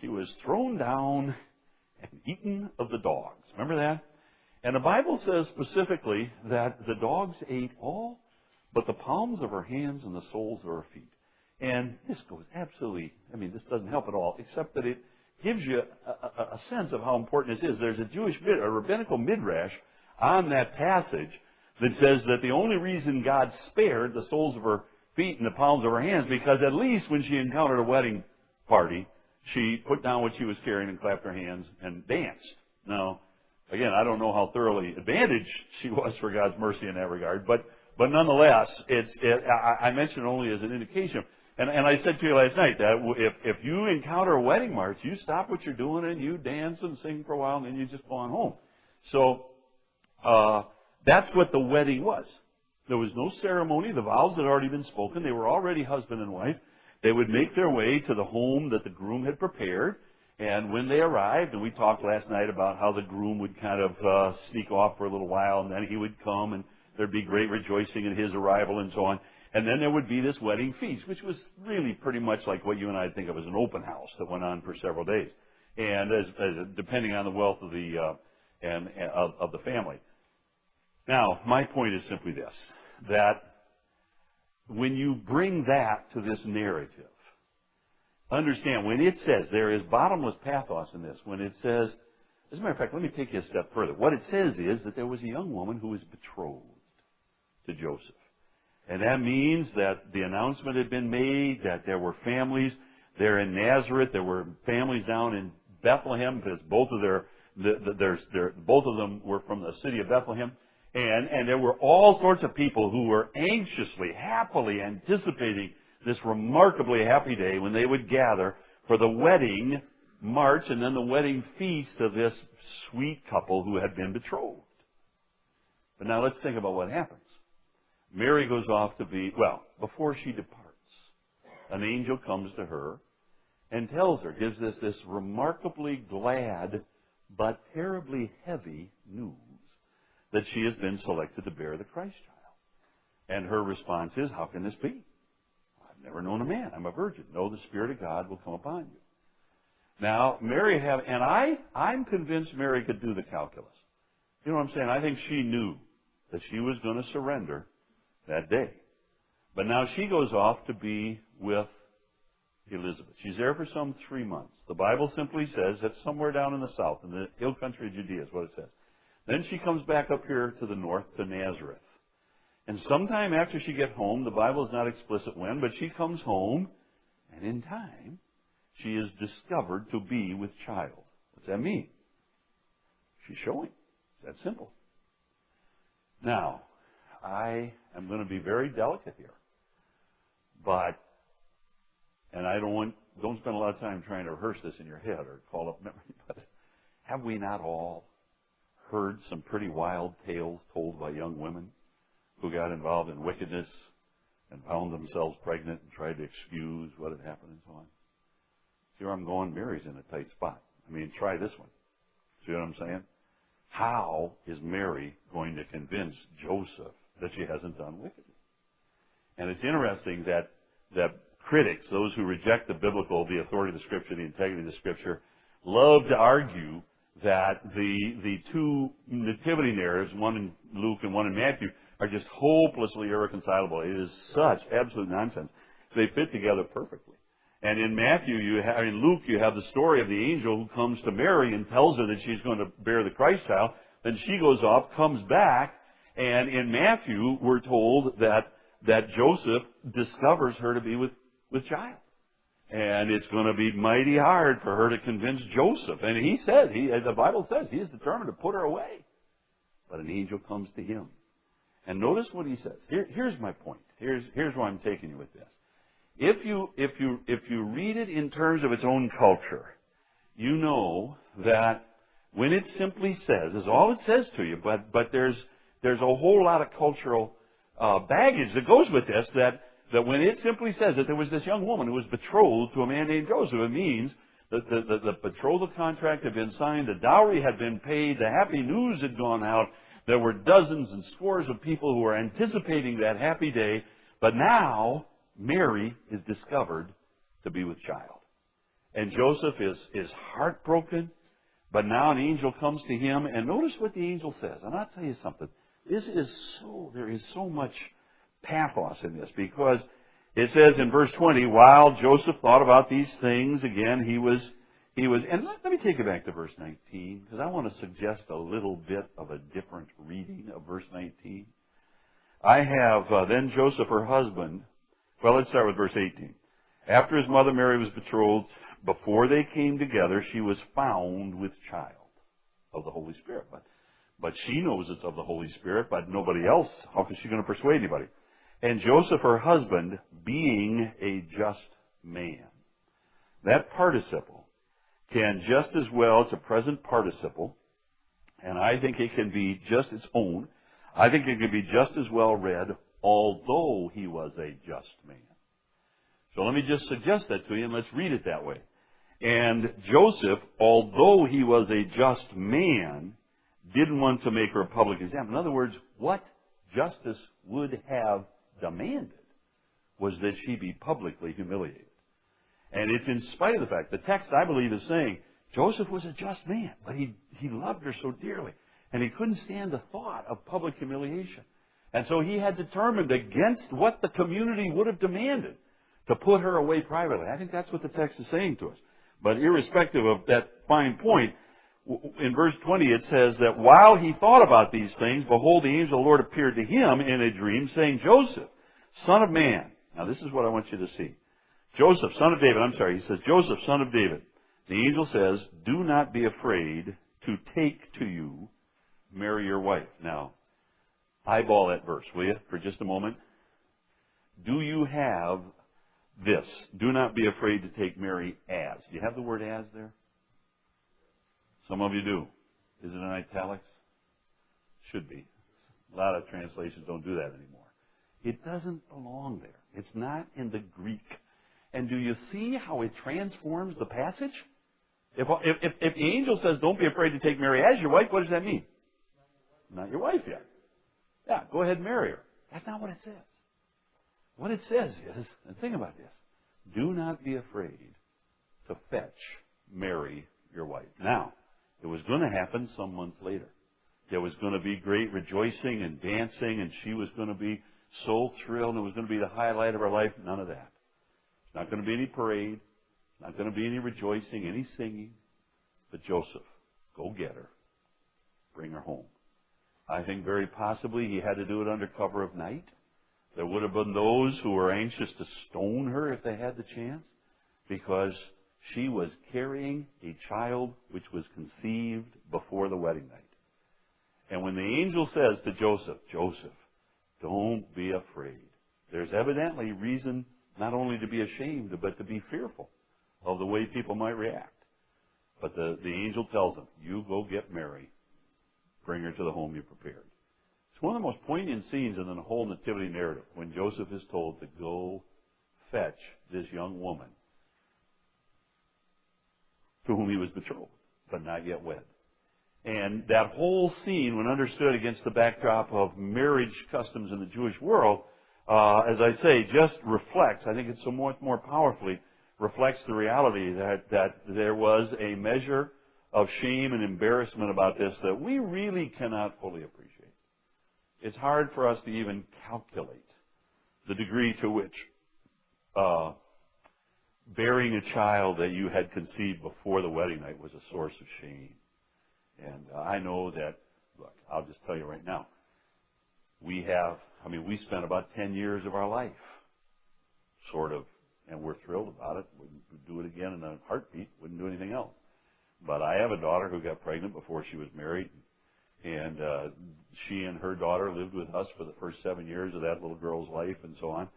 She was thrown down and eaten of the dogs. Remember that? And the Bible says specifically that the dogs ate all but the palms of her hands and the soles of her feet. And this goes absolutely, this doesn't help at all, except that it gives you a sense of how important this is. There's a rabbinical midrash on that passage that says that the only reason God spared the soles of her feet and the palms of her hands, because at least when she encountered a wedding party, she put down what she was carrying and clapped her hands and danced. Now, again, I don't know how thoroughly advantaged she was for God's mercy in that regard, but nonetheless, I mention it only as an indication. And I said to you last night that if you encounter a wedding march, you stop what you're doing and you dance and sing for a while and then you just go on home. So that's what the wedding was. There was no ceremony. The vows had already been spoken. They were already husband and wife. They would make their way to the home that the groom had prepared. And when they arrived, and we talked last night about how the groom would kind of sneak off for a little while, and then he would come, and there'd be great rejoicing at his arrival and so on. And then there would be this wedding feast, which was really pretty much like what you and I think of as an open house that went on for several days, and as depending on the wealth of the of the family. Now, my point is simply this: that when you bring that to this narrative, understand when it says there is bottomless pathos in this. When it says, as a matter of fact, let me take you a step further. What it says is that there was a young woman who was betrothed to Joseph. And that means that the announcement had been made, that there were families there in Nazareth, there were families down in Bethlehem, because both of them were from the city of Bethlehem. And there were all sorts of people who were anxiously, happily anticipating this remarkably happy day when they would gather for the wedding march and then the wedding feast of this sweet couple who had been betrothed. But now let's think about what happens. Mary goes off to be, before she departs, an angel comes to her and tells her, gives this remarkably glad but terribly heavy news that she has been selected to bear the Christ child. And her response is, how can this be? I've never known a man. I'm a virgin. No, the Spirit of God will come upon you. Now, I'm convinced Mary could do the calculus. You know what I'm saying? I think she knew that she was going to surrender that day. But now she goes off to be with Elizabeth. She's there for some 3 months. The Bible simply says that somewhere down in the south, in the hill country of Judea is what it says. Then she comes back up here to the north to Nazareth. And sometime after she gets home, the Bible is not explicit when, but she comes home, and in time, she is discovered to be with child. What's that mean? She's showing. It's that simple. Now, I am going to be very delicate here. And I don't spend a lot of time trying to rehearse this in your head or call up memory, but have we not all heard some pretty wild tales told by young women who got involved in wickedness and found themselves pregnant and tried to excuse what had happened and so on? See where I'm going? Mary's in a tight spot. Try this one. See what I'm saying? How is Mary going to convince Joseph that she hasn't done wickedly? And it's interesting that critics, those who reject the authority of the Scripture, the integrity of the Scripture, love to argue that the two nativity narratives, one in Luke and one in Matthew, are just hopelessly irreconcilable. It is such absolute nonsense. They fit together perfectly. And in Luke, you have the story of the angel who comes to Mary and tells her that she's going to bear the Christ child. Then she goes off, comes back, and in Matthew, we're told that that Joseph discovers her to be with child. And it's going to be mighty hard for her to convince Joseph. And he says, the Bible says, he is determined to put her away. But an angel comes to him. And notice what he says. Here's my point. Here's where I'm taking you with this. If you read it in terms of its own culture, you know that when it simply says, is all it says to you, but there's a whole lot of cultural baggage that goes with this, that when it simply says that there was this young woman who was betrothed to a man named Joseph, it means that the betrothal contract had been signed, the dowry had been paid, the happy news had gone out, there were dozens and scores of people who were anticipating that happy day, but now Mary is discovered to be with child. And Joseph is heartbroken, but now an angel comes to him, and notice what the angel says. And I'll tell you something. There is so much pathos in this, because it says in verse 20, while Joseph thought about these things, again, he was, and let me take it back to verse 19, because I want to suggest a little bit of a different reading of verse 19. I have, then Joseph, her husband, well, let's start with verse 18. After his mother Mary was betrothed, before they came together, she was found with child of the Holy Spirit. But she knows it's of the Holy Spirit, but nobody else. How is she going to persuade anybody? And Joseph, her husband, being a just man. That participle can just as well, it's a present participle, and I think it can be just its own. I think it can be just as well read, although he was a just man. So let me just suggest that to you, and let's read it that way. And Joseph, although he was a just man, didn't want to make her a public example. In other words, what justice would have demanded was that she be publicly humiliated. And it's in spite of the fact, the text, I believe, is saying, Joseph was a just man, but he loved her so dearly. And he couldn't stand the thought of public humiliation. And so he had determined against what the community would have demanded to put her away privately. I think that's what the text is saying to us. But irrespective of that fine point, in verse 20 it says that while he thought about these things, behold, the angel of the Lord appeared to him in a dream, saying, Joseph, son of man. Now this is what I want you to see. Joseph, son of David, he says, Joseph, son of David. The angel says, do not be afraid to take to you Mary your wife. Now, eyeball that verse, will you, for just a moment? Do you have this? Do not be afraid to take Mary as. Do you have the word as there? Some of you do. Is it in italics? Should be. A lot of translations don't do that anymore. It doesn't belong there. It's not in the Greek. And do you see how it transforms the passage? If the angel says, don't be afraid to take Mary as your wife, what does that mean? Not your wife yet. Yeah, go ahead and marry her. That's not what it says. What it says is, and think about this, do not be afraid to fetch Mary, your wife. Now, it was going to happen some months later. There was going to be great rejoicing and dancing, and she was going to be so thrilled, and it was going to be the highlight of her life. None of that. There's not going to be any parade. Not going to be any rejoicing, any singing. But Joseph, go get her. Bring her home. I think very possibly he had to do it under cover of night. There would have been those who were anxious to stone her if they had the chance, because she was carrying a child which was conceived before the wedding night. And when the angel says to Joseph, Joseph, don't be afraid, there's evidently reason not only to be ashamed, but to be fearful of the way people might react. But the angel tells him, you go get Mary, bring her to the home you prepared. It's one of the most poignant scenes in the whole nativity narrative, when Joseph is told to go fetch this young woman to whom he was betrothed, but not yet wed. And that whole scene, when understood against the backdrop of marriage customs in the Jewish world, as I say, just reflects, I think it's so much more powerfully, reflects the reality that there was a measure of shame and embarrassment about this that we really cannot fully appreciate. It's hard for us to even calculate the degree to which bearing a child that you had conceived before the wedding night was a source of shame. And I know that, look, I'll just tell you right now, we have I mean, we spent about 10 years of our life, sort of, and we're thrilled about it. We'd do it again in a heartbeat. Wouldn't do anything else. But I have a daughter who got pregnant before she was married, and she and her daughter lived with us for the first 7 years of that little girl's life and so on.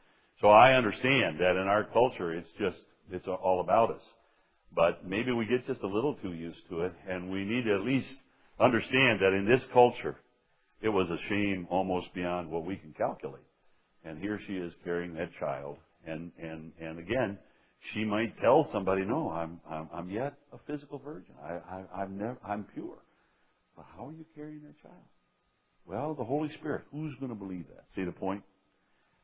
So I understand that in our culture, it's all about us. But maybe we get just a little too used to it, and we need to at least understand that in this culture, it was a shame almost beyond what we can calculate. And here she is carrying that child, and again, she might tell somebody, "No, I'm yet a physical virgin. I'm pure." But how are you carrying that child? Well, the Holy Spirit. Who's going to believe that? See the point?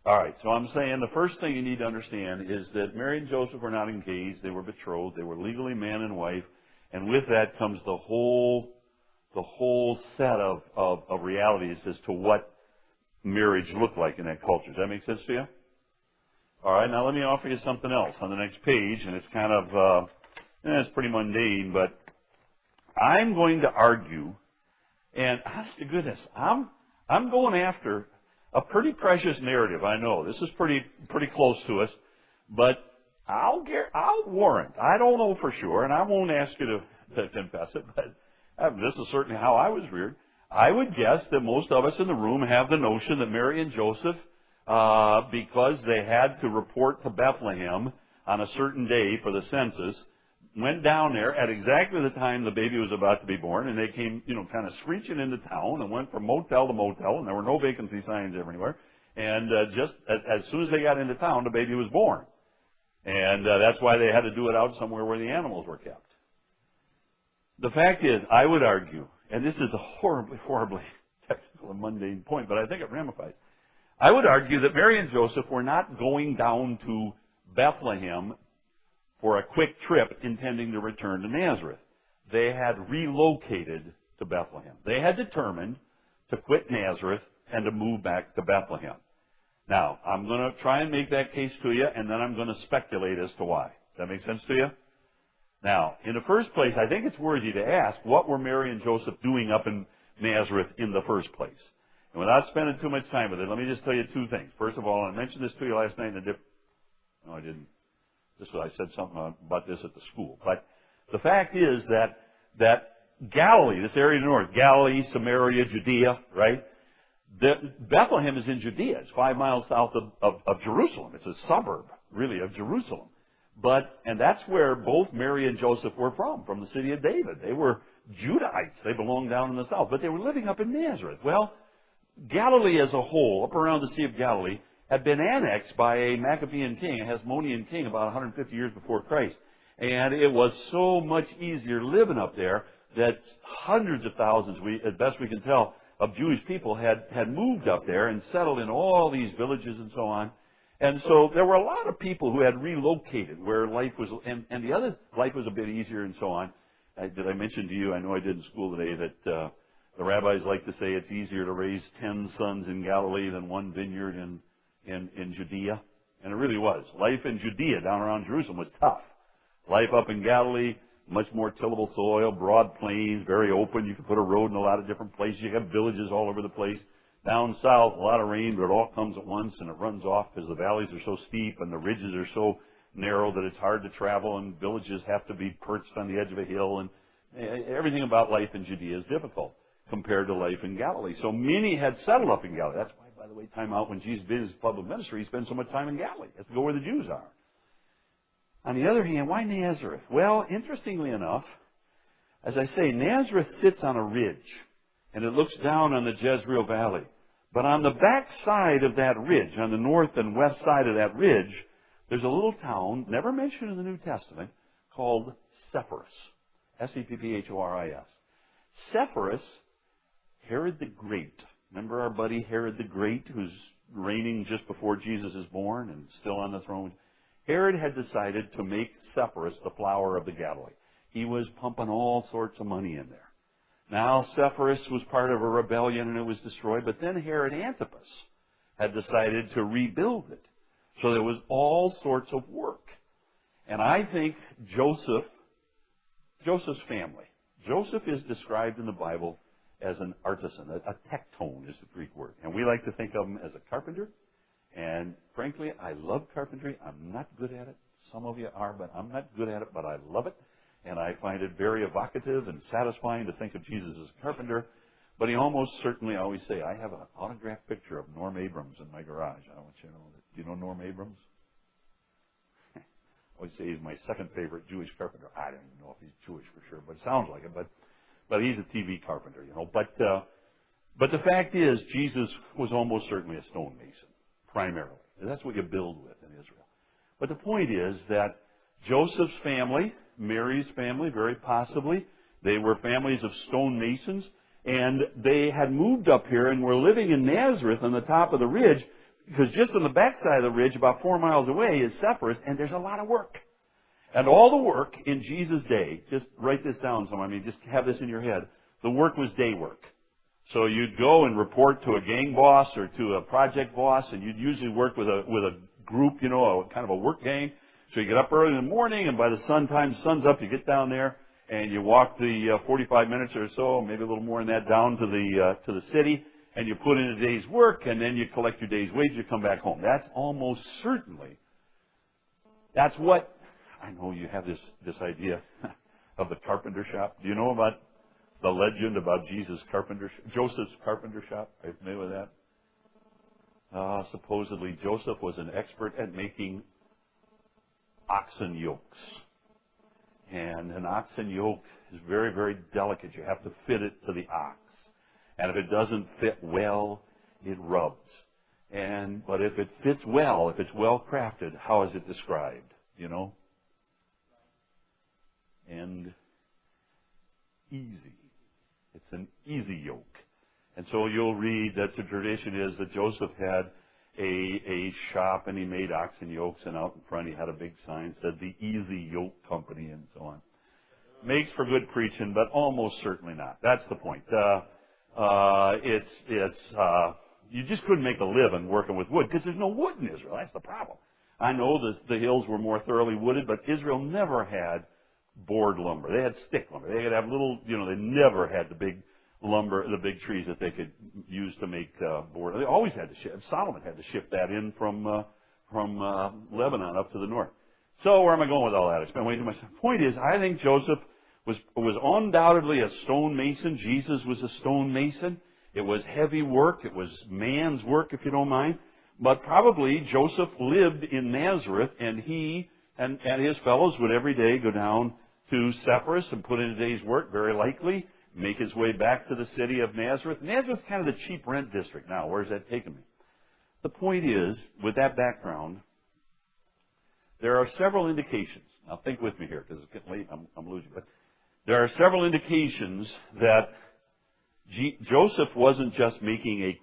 All right, so I'm saying the first thing you need to understand is that Mary and Joseph were not engaged. They were betrothed. They were legally man and wife. And with that comes the whole set of realities as to what marriage looked like in that culture. Does that make sense to you? All right, now let me offer you something else on the next page, and it's kind of, it's pretty mundane, but I'm going to argue, and honest to goodness, I'm going after a pretty precious narrative. I know this is pretty close to us, but I'll warrant. I don't know for sure, and I won't ask you to confess it, but this is certainly how I was reared. I would guess that most of us in the room have the notion that Mary and Joseph, because they had to report to Bethlehem on a certain day for the census, went down there at exactly the time the baby was about to be born, and they came, kind of screeching into town and went from motel to motel, and there were no vacancy signs everywhere. And just as soon as they got into town, the baby was born. And that's why they had to do it out somewhere where the animals were kept. The fact is, I would argue, and this is a horribly technical and mundane point, but I think it ramifies. I would argue that Mary and Joseph were not going down to Bethlehem for a quick trip intending to return to Nazareth. They had relocated to Bethlehem. They had determined to quit Nazareth and to move back to Bethlehem. Now, I'm going to try and make that case to you, and then I'm going to speculate as to why. Does that make sense to you? Now, in the first place, I think it's worthy to ask, what were Mary and Joseph doing up in Nazareth in the first place? And without spending too much time with it, let me just tell you two things. First of all, I mentioned this to you last night in a No, I didn't. I said something about this at the school. But the fact is that Galilee, this area to the north, Galilee, Samaria, Judea, right? Bethlehem is in Judea. It's 5 miles south of Jerusalem. It's a suburb, really, of Jerusalem. And that's where both Mary and Joseph were from the city of David. They were Judahites. They belonged down in the south. But they were living up in Nazareth. Well, Galilee as a whole, up around the Sea of Galilee, had been annexed by a Maccabean king, a Hasmonean king, about 150 years before Christ. And it was so much easier living up there that hundreds of thousands, as best we can tell, of Jewish people had moved up there and settled in all these villages and so on. And so there were a lot of people who had relocated where life was, and the other life was a bit easier and so on. Did I mention to you, I know I did in school today, that the rabbis like to say it's easier to raise 10 sons in Galilee than one vineyard in Judea. And it really was. Life in Judea down around Jerusalem was tough. Life up in Galilee, much more tillable soil, broad plains, very open. You could put a road in a lot of different places. You have villages all over the place. Down south, a lot of rain, but it all comes at once and it runs off because the valleys are so steep and the ridges are so narrow that it's hard to travel, and villages have to be perched on the edge of a hill, and everything about life in Judea is difficult compared to life in Galilee. So many had settled up in Galilee. That's why, by the way, time out when Jesus did his public ministry, he spent so much time in Galilee. He has to go where the Jews are. On the other hand, why Nazareth? Well, interestingly enough, as I say, Nazareth sits on a ridge, and it looks down on the Jezreel Valley. But on the back side of that ridge, on the north and west side of that ridge, there's a little town, never mentioned in the New Testament, called Sepphoris. S-E-P-P-H-O-R-I-S. Sepphoris, Herod the Great. Remember our buddy Herod the Great, who's reigning just before Jesus is born and still on the throne? Herod had decided to make Sepphoris the flower of the Galilee. He was pumping all sorts of money in there. Now, Sepphoris was part of a rebellion and it was destroyed, but then Herod Antipas had decided to rebuild it. So there was all sorts of work. And I think Joseph's family. Joseph is described in the Bible as an artisan. A tectone is the Greek word. And we like to think of him as a carpenter. And frankly, I love carpentry. I'm not good at it. Some of you are, but I'm not good at it, but I love it. And I find it very evocative and satisfying to think of Jesus as a carpenter. But he almost certainly, I always say, I have an autographed picture of Norm Abrams in my garage. I want you to know that. Do you know Norm Abrams? I always say he's my second favorite Jewish carpenter. I don't even know if he's Jewish for sure, but it sounds like it. But he's a TV carpenter, you know. But the fact is, Jesus was almost certainly a stonemason, primarily. And that's what you build with in Israel. But the point is that Joseph's family, Mary's family, very possibly, they were families of stonemasons, and they had moved up here and were living in Nazareth on the top of the ridge, because just on the backside of the ridge, about 4 miles away, is Sepphoris, and there's a lot of work. And all the work in Jesus' day, just write this down somewhere, just have this in your head, the work was day work. So you'd go and report to a gang boss or to a project boss, and you'd usually work with a group, you know, a kind of a work gang. So you get up early in the morning, and by the sun's up, you get down there, and you walk the 45 minutes or so, maybe a little more than that, down to the city, and you put in a day's work, and then you collect your day's wage, you come back home. That's almost certainly, that's what, I know you have this idea of the carpenter shop. Do you know about the legend about Joseph's carpenter shop? Are you familiar with that? Supposedly Joseph was an expert at making oxen yokes. And an oxen yoke is very, very delicate. You have to fit it to the ox. And if it doesn't fit well, it rubs. But if it fits well, if it's well crafted, how is it described? You know? And easy. It's an easy yoke. And so you'll read that the tradition is that Joseph had a shop, and he made oxen yokes, and out in front he had a big sign that said the Easy Yoke Company and so on. Makes for good preaching, but almost certainly not. That's the point. You just couldn't make a living working with wood because there's no wood in Israel. That's the problem. I know the hills were more thoroughly wooded, but Israel never had board lumber. They had stick lumber. They could have little, you know, they never had the big lumber, the big trees that they could use to make board. They always had to ship. Solomon had to ship that in from Lebanon up to the north. So where am I going with all that? I spent way too much time. The point is, I think Joseph was undoubtedly a stonemason. Jesus was a stonemason. It was heavy work. It was man's work, if you don't mind. But probably Joseph lived in Nazareth, and he and his fellows would every day go down to Sepphoris and put in a day's work, very likely, make his way back to the city of Nazareth. Nazareth's kind of the cheap rent district now. Where's that taking me? The point is, with that background, there are several indications. Now think with me here, because it's getting late. I'm losing. But there are several indications that Joseph wasn't just making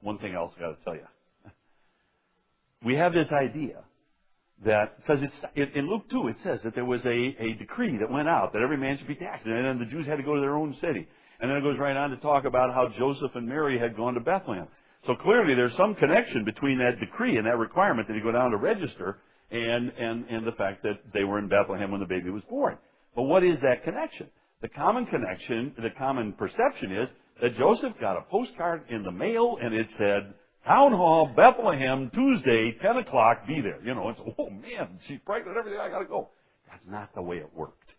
one thing else I've got to tell you. We have this idea that, because in Luke 2 it says that there was a decree that went out that every man should be taxed, and then the Jews had to go to their own city. And then it goes right on to talk about how Joseph and Mary had gone to Bethlehem. So clearly there's some connection between that decree and that requirement that you go down to register and the fact that they were in Bethlehem when the baby was born. But what is that connection? The common connection, the common perception is that Joseph got a postcard in the mail and it said, Town Hall, Bethlehem, Tuesday, 10 o'clock, be there. You know, it's, oh man, she's pregnant, everything, I gotta go. That's not the way it worked.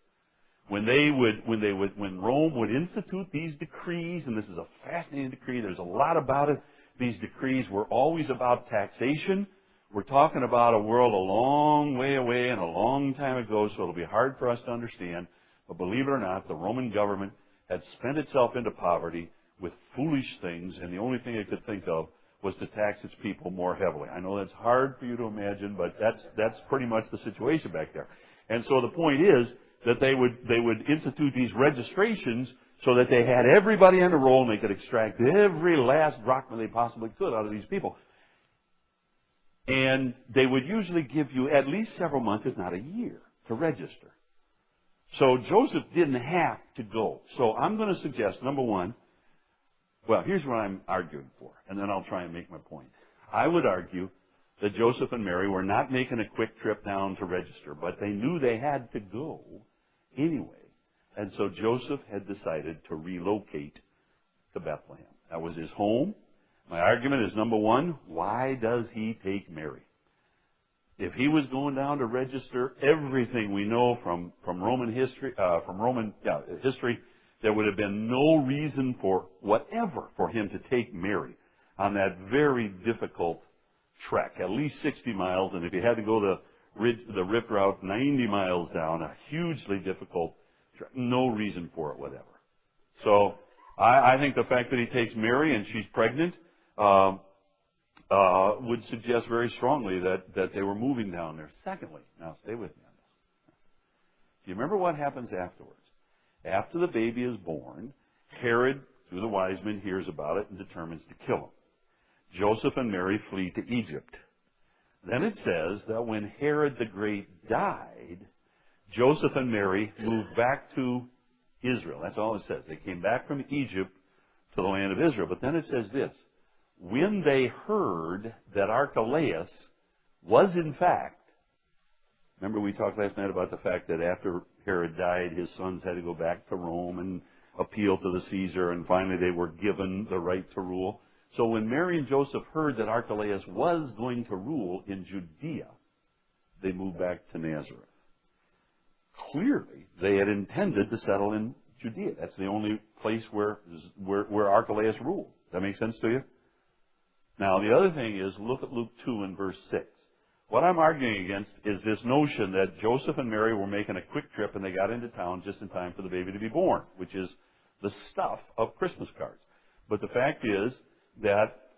When Rome would institute these decrees, and this is a fascinating decree, there's a lot about it, these decrees were always about taxation. We're talking about a world a long way away and a long time ago, so it'll be hard for us to understand. But believe it or not, the Roman government had spent itself into poverty with foolish things, and the only thing it could think of was to tax its people more heavily. I know that's hard for you to imagine, but that's pretty much the situation back there. And so the point is that they would institute these registrations so that they had everybody on the roll and they could extract every last drachma they possibly could out of these people. And they would usually give you at least several months, if not a year, to register. So Joseph didn't have to go. So I'm going to suggest, number one, well, here's what I'm arguing for, and then I'll try and make my point. I would argue that Joseph and Mary were not making a quick trip down to register, but they knew they had to go anyway. And so Joseph had decided to relocate to Bethlehem. That was his home. My argument is, number one, why does he take Mary? If he was going down to register everything we know from Roman history, history, there would have been no reason for whatever for him to take Mary on that very difficult trek, at least 60 miles, and if he had to go the rift route 90 miles down, a hugely difficult trek. No reason for it, whatever. So I think the fact that he takes Mary and she's pregnant would suggest very strongly that they were moving down there. Secondly, now stay with me on this. Do you remember what happens afterwards? After the baby is born, Herod, through the wise men, hears about it and determines to kill him. Joseph and Mary flee to Egypt. Then it says that when Herod the Great died, Joseph and Mary moved back to Israel. That's all it says. They came back from Egypt to the land of Israel. But then it says this: when they heard that Archelaus was in fact, remember we talked last night about the fact that after Herod died, his sons had to go back to Rome and appeal to the Caesar, and finally they were given the right to rule. So when Mary and Joseph heard that Archelaus was going to rule in Judea, they moved back to Nazareth. Clearly, they had intended to settle in Judea. That's the only place where Archelaus ruled. Does that make sense to you? Now, the other thing is, look at Luke 2 and verse 6. What I'm arguing against is this notion that Joseph and Mary were making a quick trip and they got into town just in time for the baby to be born, which is the stuff of Christmas cards. But the fact is that,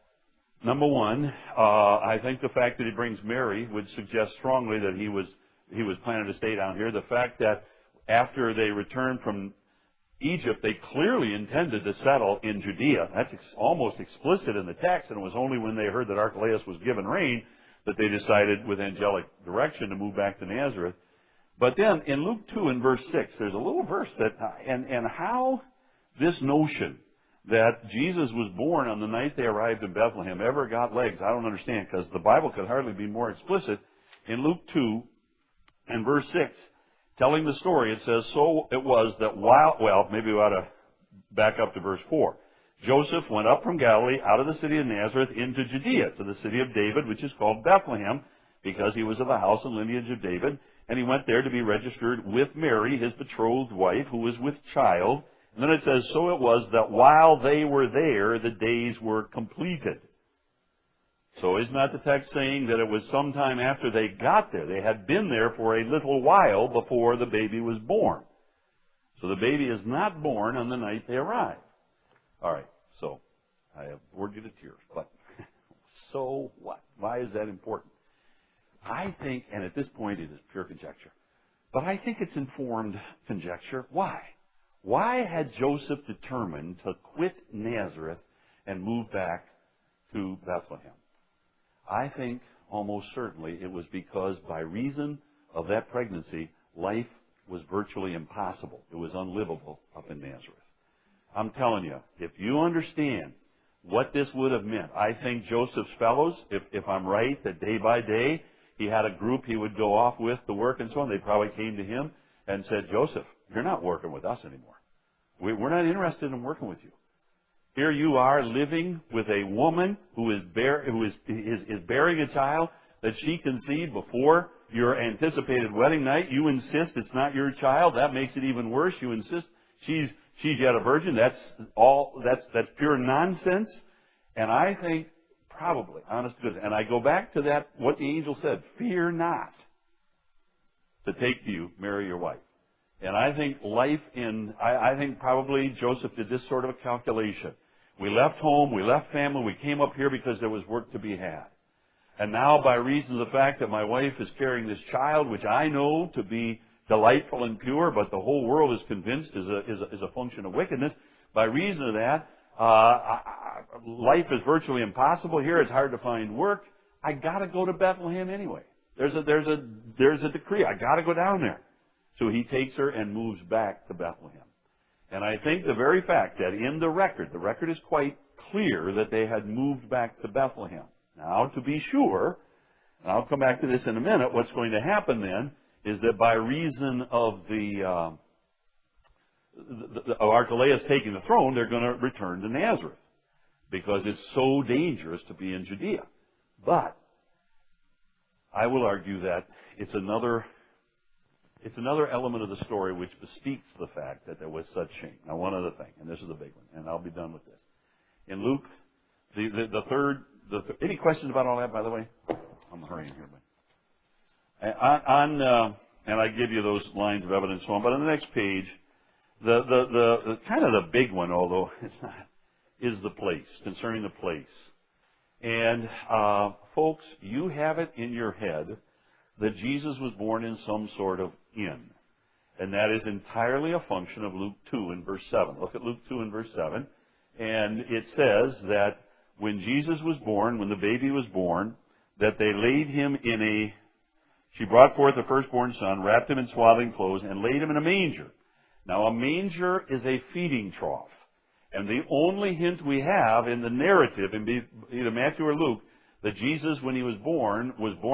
number one, I think the fact that he brings Mary would suggest strongly that he was planning to stay down here. The fact that after they returned from Egypt, they clearly intended to settle in Judea. That's almost explicit in the text, and it was only when they heard that Archelaus was given reign that they decided, with angelic direction, to move back to Nazareth. But then, in Luke 2 and verse 6, there's a little verse that, and how this notion that Jesus was born on the night they arrived in Bethlehem ever got legs, I don't understand, because the Bible could hardly be more explicit. In Luke 2 and verse 6, telling the story, it says, so it was that maybe we ought to back up to verse 4. Joseph went up from Galilee out of the city of Nazareth into Judea, to the city of David, which is called Bethlehem, because he was of the house and lineage of David. And he went there to be registered with Mary, his betrothed wife, who was with child. And then it says, so it was that while they were there, the days were completed. So is not the text saying that it was sometime after they got there? They had been there for a little while before the baby was born. So the baby is not born on the night they arrived. All right, so I have bored you to tears, but so what? Why is that important? I think, and at this point it is pure conjecture, but I think it's informed conjecture. Why? Why had Joseph determined to quit Nazareth and move back to Bethlehem? I think almost certainly it was because by reason of that pregnancy, life was virtually impossible. It was unlivable up in Nazareth. I'm telling you, if you understand what this would have meant, I think Joseph's fellows, if I'm right, that day by day he had a group he would go off with to work and so on. They probably came to him and said, Joseph, you're not working with us anymore. We're not interested in working with you. Here you are living with a woman who is bearing a child that she conceived before your anticipated wedding night. You insist it's not your child. That makes it even worse. You insist she's yet a virgin. That's pure nonsense. And I think probably, honest to goodness, and I go back to that, what the angel said, fear not to take to you Mary your wife. And I think I think probably Joseph did this sort of a calculation. We left home, we left family, we came up here because there was work to be had. And now, by reason of the fact that my wife is carrying this child, which I know to be delightful and pure, but the whole world is convinced is a function of wickedness, by reason of that, life is virtually impossible here. It's hard to find work. I got to go to Bethlehem anyway. There's a decree. I got to go down there. So he takes her and moves back to Bethlehem. And I think the very fact that in the record is quite clear that they had moved back to Bethlehem. Now, to be sure, and I'll come back to this in a minute, what's going to happen then is that by reason of the Archelaus taking the throne, they're going to return to Nazareth because it's so dangerous to be in Judea. But I will argue that it's another element of the story which bespeaks the fact that there was such shame. Now, one other thing, and this is a big one, and I'll be done with this. In Luke, any questions about all that, by the way? I'm hurrying here, but and I give you those lines of evidence and so on. But on the next page, the kind of the big one, although it's not, is the place, concerning the place. And folks, you have it in your head that Jesus was born in some sort of inn. And that is entirely a function of Luke 2 and verse 7. Look at Luke 2 and verse 7. And it says that when Jesus was born, when the baby was born, that they laid him she brought forth the firstborn son, wrapped him in swaddling clothes, and laid him in a manger. Now, a manger is a feeding trough. And the only hint we have in the narrative, in either Matthew or Luke, that Jesus, when he was born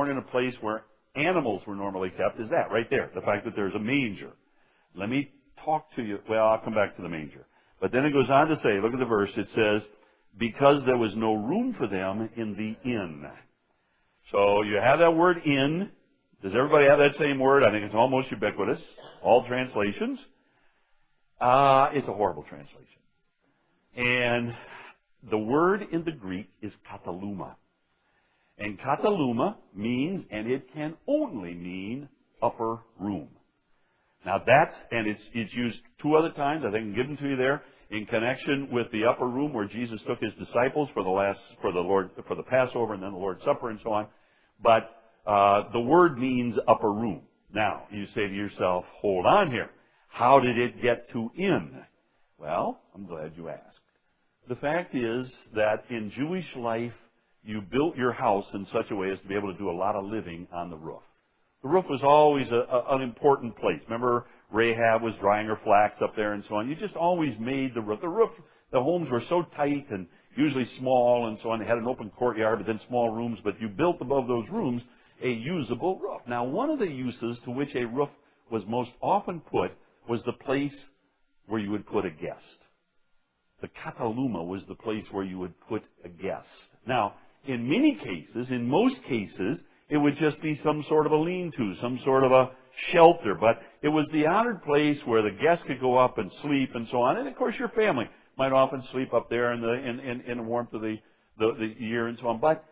in a place where animals were normally kept, is that right there, the fact that there's a manger. Let me talk to you. Well, I'll come back to the manger. But then it goes on to say, look at the verse, it says, because there was no room for them in the inn. So you have that word inn. Does everybody have that same word? I think it's almost ubiquitous. All translations. It's a horrible translation. And the word in the Greek is kataluma. And kataluma means, and it can only mean, upper room. Now it's used two other times. I think I can give them to you there in connection with the upper room where Jesus took his disciples for the Passover and then the Lord's Supper and so on. But the word means upper room. Now you say to yourself, hold on here. How did it get to inn? Well, I'm glad you asked. The fact is that in Jewish life, you built your house in such a way as to be able to do a lot of living on the roof. The roof was always an important place. Remember, Rahab was drying her flax up there and so on. You just always made the roof. The homes were so tight and usually small and so on. They had an open courtyard, but then small rooms. But you built above those rooms a usable roof. Now, one of the uses to which a roof was most often put was the place where you would put a guest. The kataluma was the place where you would put a guest. Now, in most cases, it would just be some sort of a lean-to, some sort of a shelter. But it was the honored place where the guest could go up and sleep and so on. And, of course, your family might often sleep up there in the warmth of the year and so on. But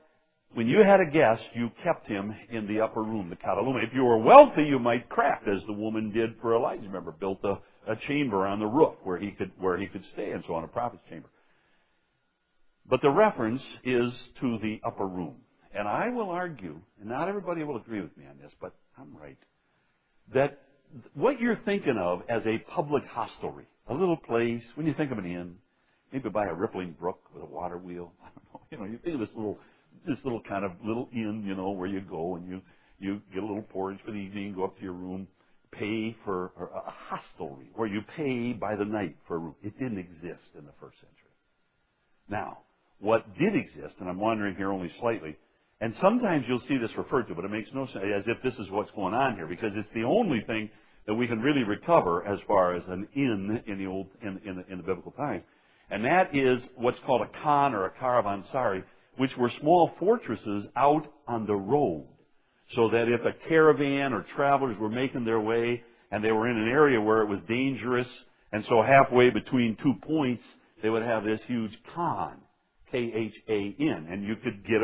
when you had a guest, you kept him in the upper room, the kataluma. If you were wealthy, you might craft, as the woman did for Elijah. Remember, built a chamber on the roof where he could stay and so on, a prophet's chamber. But the reference is to the upper room. And I will argue, and not everybody will agree with me on this, but I'm right, that what you're thinking of as a public hostelry, a little place, when you think of an inn, maybe by a rippling brook with a water wheel, I don't know, you think of this little kind of little inn, where you go and you get a little porridge for the evening, go up to your room, pay for a hostelry, where you pay by the night for a room. It didn't exist in the first century. Now, what did exist, and I'm wandering here only slightly, and sometimes you'll see this referred to, but it makes no sense, as if this is what's going on here, because it's the only thing that we can really recover as far as an inn in the biblical times, and that is what's called a khan or a caravansary, which were small fortresses out on the road, so that if a caravan or travelers were making their way and they were in an area where it was dangerous, and so halfway between 2 points, they would have this huge khan, K-H-A-N, and you could get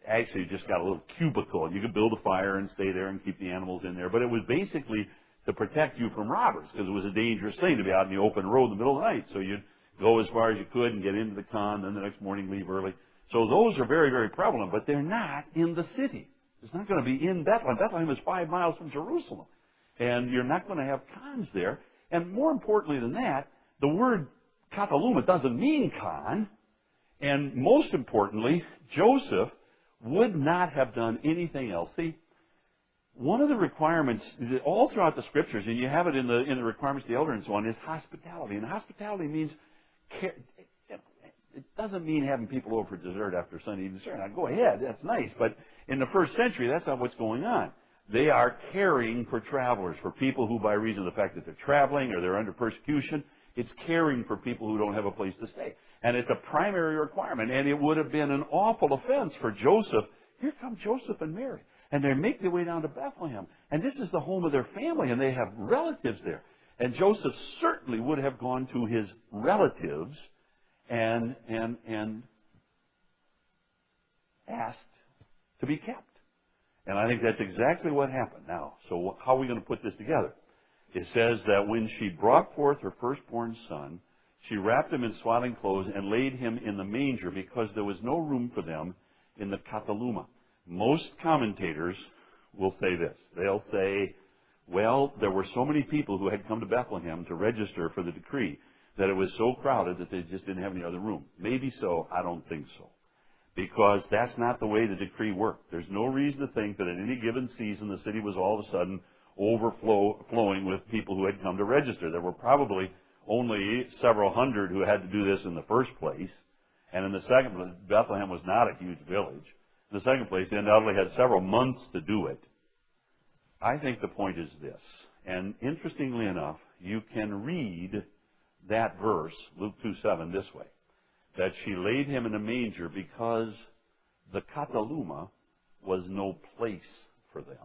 actually just got a little cubicle, and you could build a fire and stay there and keep the animals in there. But it was basically to protect you from robbers, because it was a dangerous thing to be out in the open road in the middle of the night. So you'd go as far as you could and get into the khan, then the next morning leave early. So those are very, very prevalent, but they're not in the city. It's not going to be in Bethlehem. Bethlehem is 5 miles from Jerusalem. And you're not going to have khans there. And more importantly than that, the word kataluma doesn't mean khan. And most importantly, Joseph would not have done anything else. See, one of the requirements, all throughout the Scriptures, and you have it in the requirements of the elder and so on, is hospitality. And hospitality means care. It doesn't mean having people over for dessert after Sunday evening service. Now, go ahead, that's nice. But in the first century, that's not what's going on. They are caring for travelers, for people who, by reason of the fact that they're traveling or they're under persecution, it's caring for people who don't have a place to stay. And it's a primary requirement. And it would have been an awful offense for Joseph. Here come Joseph and Mary. And they make their way down to Bethlehem. And this is the home of their family, and they have relatives there. And Joseph certainly would have gone to his relatives and asked to be kept. And I think that's exactly what happened. Now, so how are we going to put this together? It says that when she brought forth her firstborn son, she wrapped him in swaddling clothes and laid him in the manger because there was no room for them in the kataluma. Most commentators will say this. They'll say, well, there were so many people who had come to Bethlehem to register for the decree that it was so crowded that they just didn't have any other room. Maybe so. I don't think so. Because that's not the way the decree worked. There's no reason to think that at any given season the city was all of a sudden overflowing with people who had come to register. There were probably only several hundred who had to do this in the first place. And in the second place, Bethlehem was not a huge village. In the second place, they undoubtedly had several months to do it. I think the point is this. And interestingly enough, you can read that verse, Luke 2:7, this way. That she laid him in a manger because the kataluma was no place for them.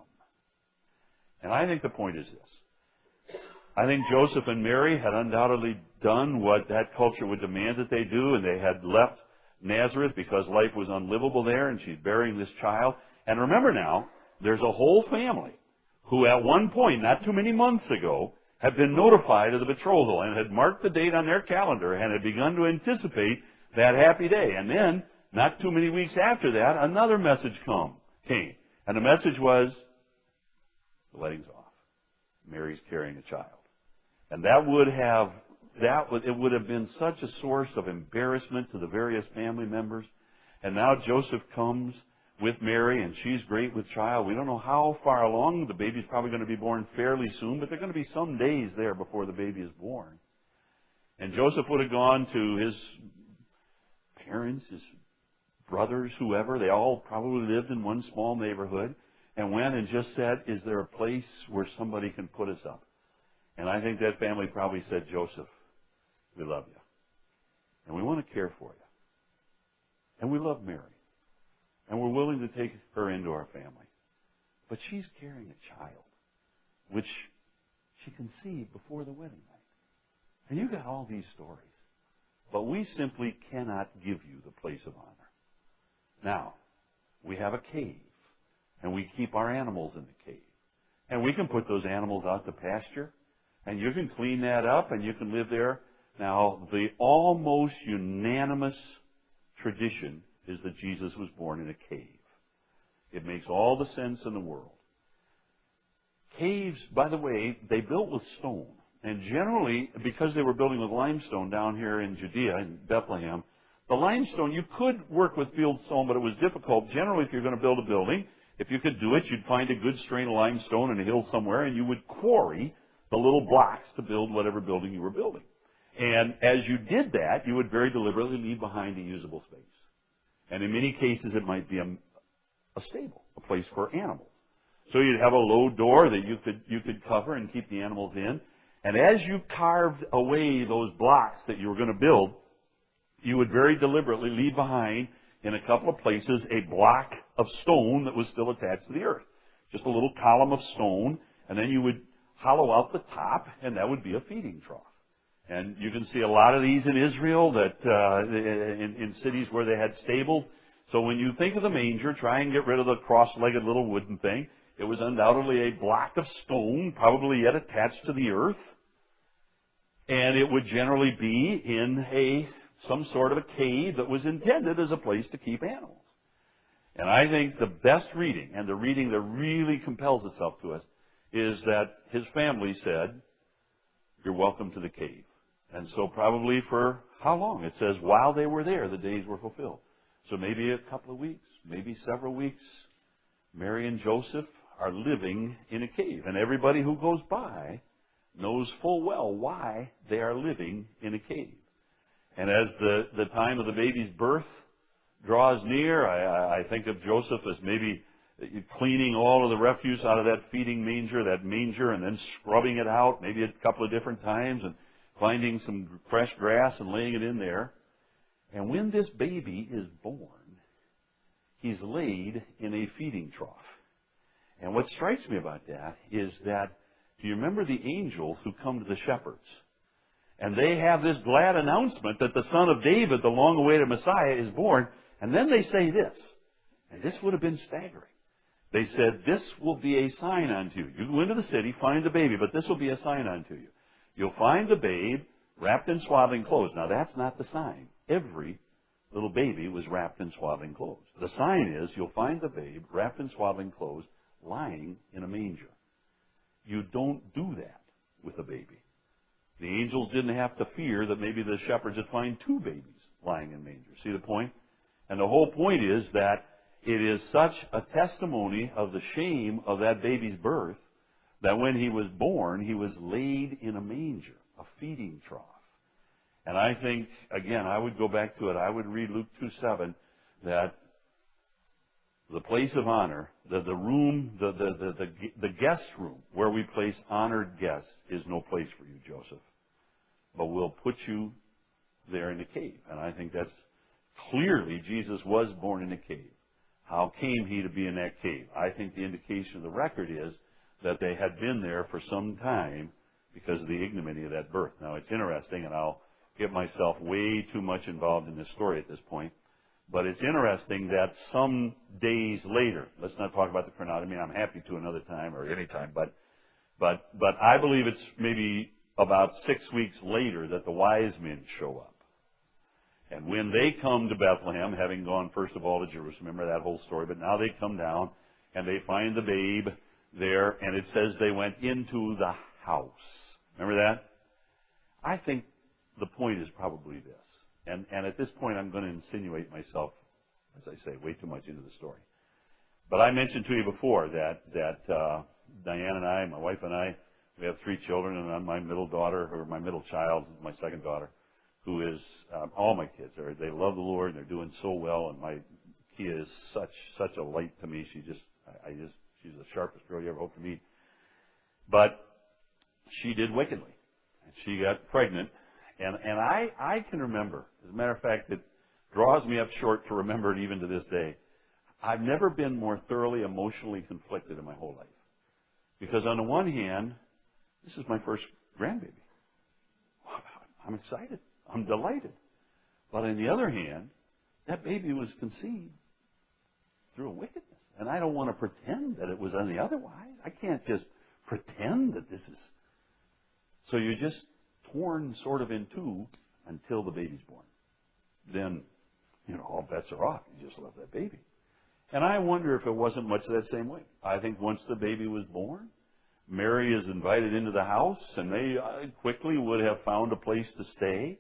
And I think the point is this. I think Joseph and Mary had undoubtedly done what that culture would demand that they do, and they had left Nazareth because life was unlivable there, and she's bearing this child. And remember now, there's a whole family who at one point, not too many months ago, had been notified of the betrothal and had marked the date on their calendar and had begun to anticipate that happy day. And then, not too many weeks after that, another message came. And the message was, the wedding's off. Mary's carrying a child. And it would have been such a source of embarrassment to the various family members. And now Joseph comes with Mary, and she's great with child. We don't know how far along. The baby's probably going to be born fairly soon, but there are going to be some days there before the baby is born. And Joseph would have gone to his parents, his brothers, whoever. They all probably lived in one small neighborhood, and went and just said, is there a place where somebody can put us up? And I think that family probably said, Joseph, we love you. And we want to care for you. And we love Mary. And we're willing to take her into our family. But she's carrying a child, which she conceived before the wedding night. And you got all these stories. But we simply cannot give you the place of honor. Now, we have a cave. And we keep our animals in the cave. And we can put those animals out to pasture. And you can clean that up and you can live there. Now, the almost unanimous tradition is that Jesus was born in a cave. It makes all the sense in the world. Caves, by the way, they built with stone. And generally, because they were building with limestone down here in Judea, in Bethlehem, the limestone, you could work with field stone, but it was difficult. Generally, if you're going to build a building, if you could do it, you'd find a good strain of limestone in a hill somewhere, and you would quarry the little blocks to build whatever building you were building. And as you did that, you would very deliberately leave behind a usable space. And in many cases, it might be a stable, a place for animals. So you'd have a low door that you could cover and keep the animals in. And as you carved away those blocks that you were going to build, you would very deliberately leave behind, in a couple of places, a block of stone that was still attached to the earth. Just a little column of stone, and then you would hollow out the top, and that would be a feeding trough. And you can see a lot of these in Israel, that in cities where they had stables. So when you think of the manger, try and get rid of the cross-legged little wooden thing. It was undoubtedly a block of stone, probably yet attached to the earth. And it would generally be in some sort of a cave that was intended as a place to keep animals. And I think the best reading, and the reading that really compels itself to us, is that his family said, you're welcome to the cave. And so probably for how long? It says while they were there, the days were fulfilled. So maybe a couple of weeks, maybe several weeks, Mary and Joseph are living in a cave. And everybody who goes by knows full well why they are living in a cave. And as the time of the baby's birth draws near, I think of Joseph as maybe, cleaning all of the refuse out of that feeding manger, and then scrubbing it out maybe a couple of different times and finding some fresh grass and laying it in there. And when this baby is born, he's laid in a feeding trough. And what strikes me about that is that, do you remember the angels who come to the shepherds? And they have this glad announcement that the Son of David, the long-awaited Messiah, is born. And then they say this, and this would have been staggering. They said, this will be a sign unto you. You go into the city, find the baby, but this will be a sign unto you. You'll find the babe wrapped in swaddling clothes. Now, that's not the sign. Every little baby was wrapped in swaddling clothes. The sign is, you'll find the babe wrapped in swaddling clothes, lying in a manger. You don't do that with a baby. The angels didn't have to fear that maybe the shepherds would find two babies lying in mangers. See the point? And the whole point is that it is such a testimony of the shame of that baby's birth that when he was born, he was laid in a manger, a feeding trough. And I think, again, I would go back to it. I would read Luke 2:7, that the place of honor, the room, the guest room where we place honored guests is no place for you, Joseph. But we'll put you there in a cave. And I think that's clearly Jesus was born in a cave. How came he to be in that cave? I think the indication of the record is that they had been there for some time because of the ignominy of that birth. Now, it's interesting, and I'll get myself way too much involved in this story at this point, but it's interesting that some days later, let's not talk about the chronology. I mean, I'm happy to another time or any time, but I believe it's maybe about 6 weeks later that the wise men show up. And when they come to Bethlehem, having gone first of all to Jerusalem, remember that whole story, but now they come down and they find the babe there, and it says they went into the house. Remember that? I think the point is probably this. And at this point, I'm going to insinuate myself, as I say, way too much into the story. But I mentioned to you before that Diane and I, my wife and I, we have 3 children, and I'm my middle daughter, or my middle child, my second daughter, who is, all my kids, they love the Lord, and they're doing so well, and my Kia is such a light to me. She's the sharpest girl you ever hope to meet. But she did wickedly. And she got pregnant. And I can remember, as a matter of fact, it draws me up short to remember it even to this day. I've never been more thoroughly emotionally conflicted in my whole life. Because on the one hand, this is my first grandbaby. I'm excited. I'm delighted. But on the other hand, that baby was conceived through a wickedness. And I don't want to pretend that it was any otherwise. I can't just pretend that this is. So you're just torn sort of in two until the baby's born. Then, all bets are off. You just love that baby. And I wonder if it wasn't much that same way. I think once the baby was born, Mary is invited into the house, and they quickly would have found a place to stay.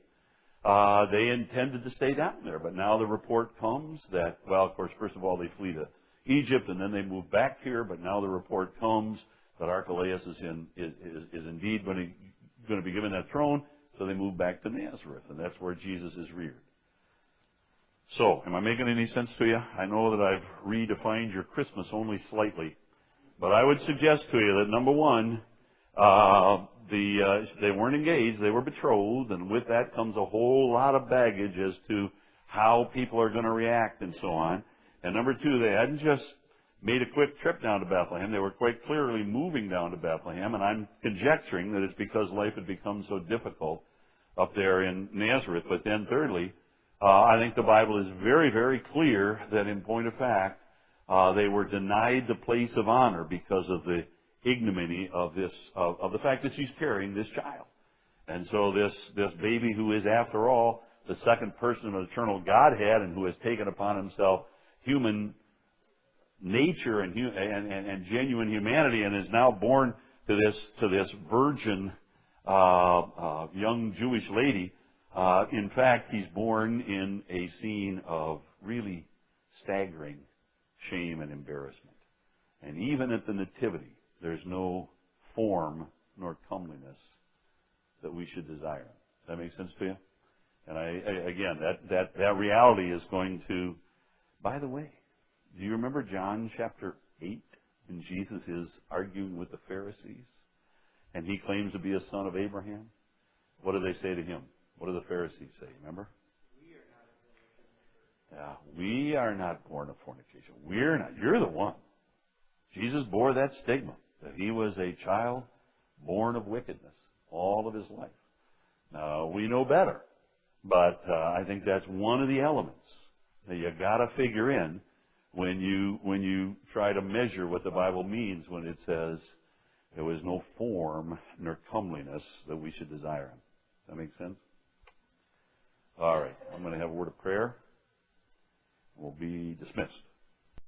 They intended to stay down there, but now the report comes that, well, of course, first of all, they flee to Egypt, and then they move back here, but now the report comes that Archelaus is indeed going to be given that throne, so they move back to Nazareth, and that's where Jesus is reared. So, am I making any sense to you? I know that I've redefined your Christmas only slightly, but I would suggest to you that, number one, they weren't engaged, they were betrothed, and with that comes a whole lot of baggage as to how people are going to react and so on. And number two, they hadn't just made a quick trip down to Bethlehem. They were quite clearly moving down to Bethlehem, and I'm conjecturing that it's because life had become so difficult up there in Nazareth. But then thirdly, I think the Bible is very, very clear that in point of fact, they were denied the place of honor because of the ignominy of the fact that she's carrying this child. And so this baby, who is after all the second person of the eternal Godhead and who has taken upon himself human nature and genuine humanity, and is now born to this virgin young Jewish lady. In fact, he's born in a scene of really staggering shame and embarrassment. And even at the nativity, there's no form nor comeliness that we should desire. Does that make sense to you? And again, that reality is going to. By the way, do you remember John chapter 8, when Jesus is arguing with the Pharisees, and he claims to be a son of Abraham? What do they say to him? What do the Pharisees say? Remember? Yeah, we are not born of fornication. We're not. You're the one. Jesus bore that stigma, that he was a child born of wickedness all of his life. Now, we know better, but I think that's one of the elements that you got to figure in when you try to measure what the Bible means when it says there was no form nor comeliness that we should desire him. Does that make sense? All right, I'm going to have a word of prayer. We'll be dismissed.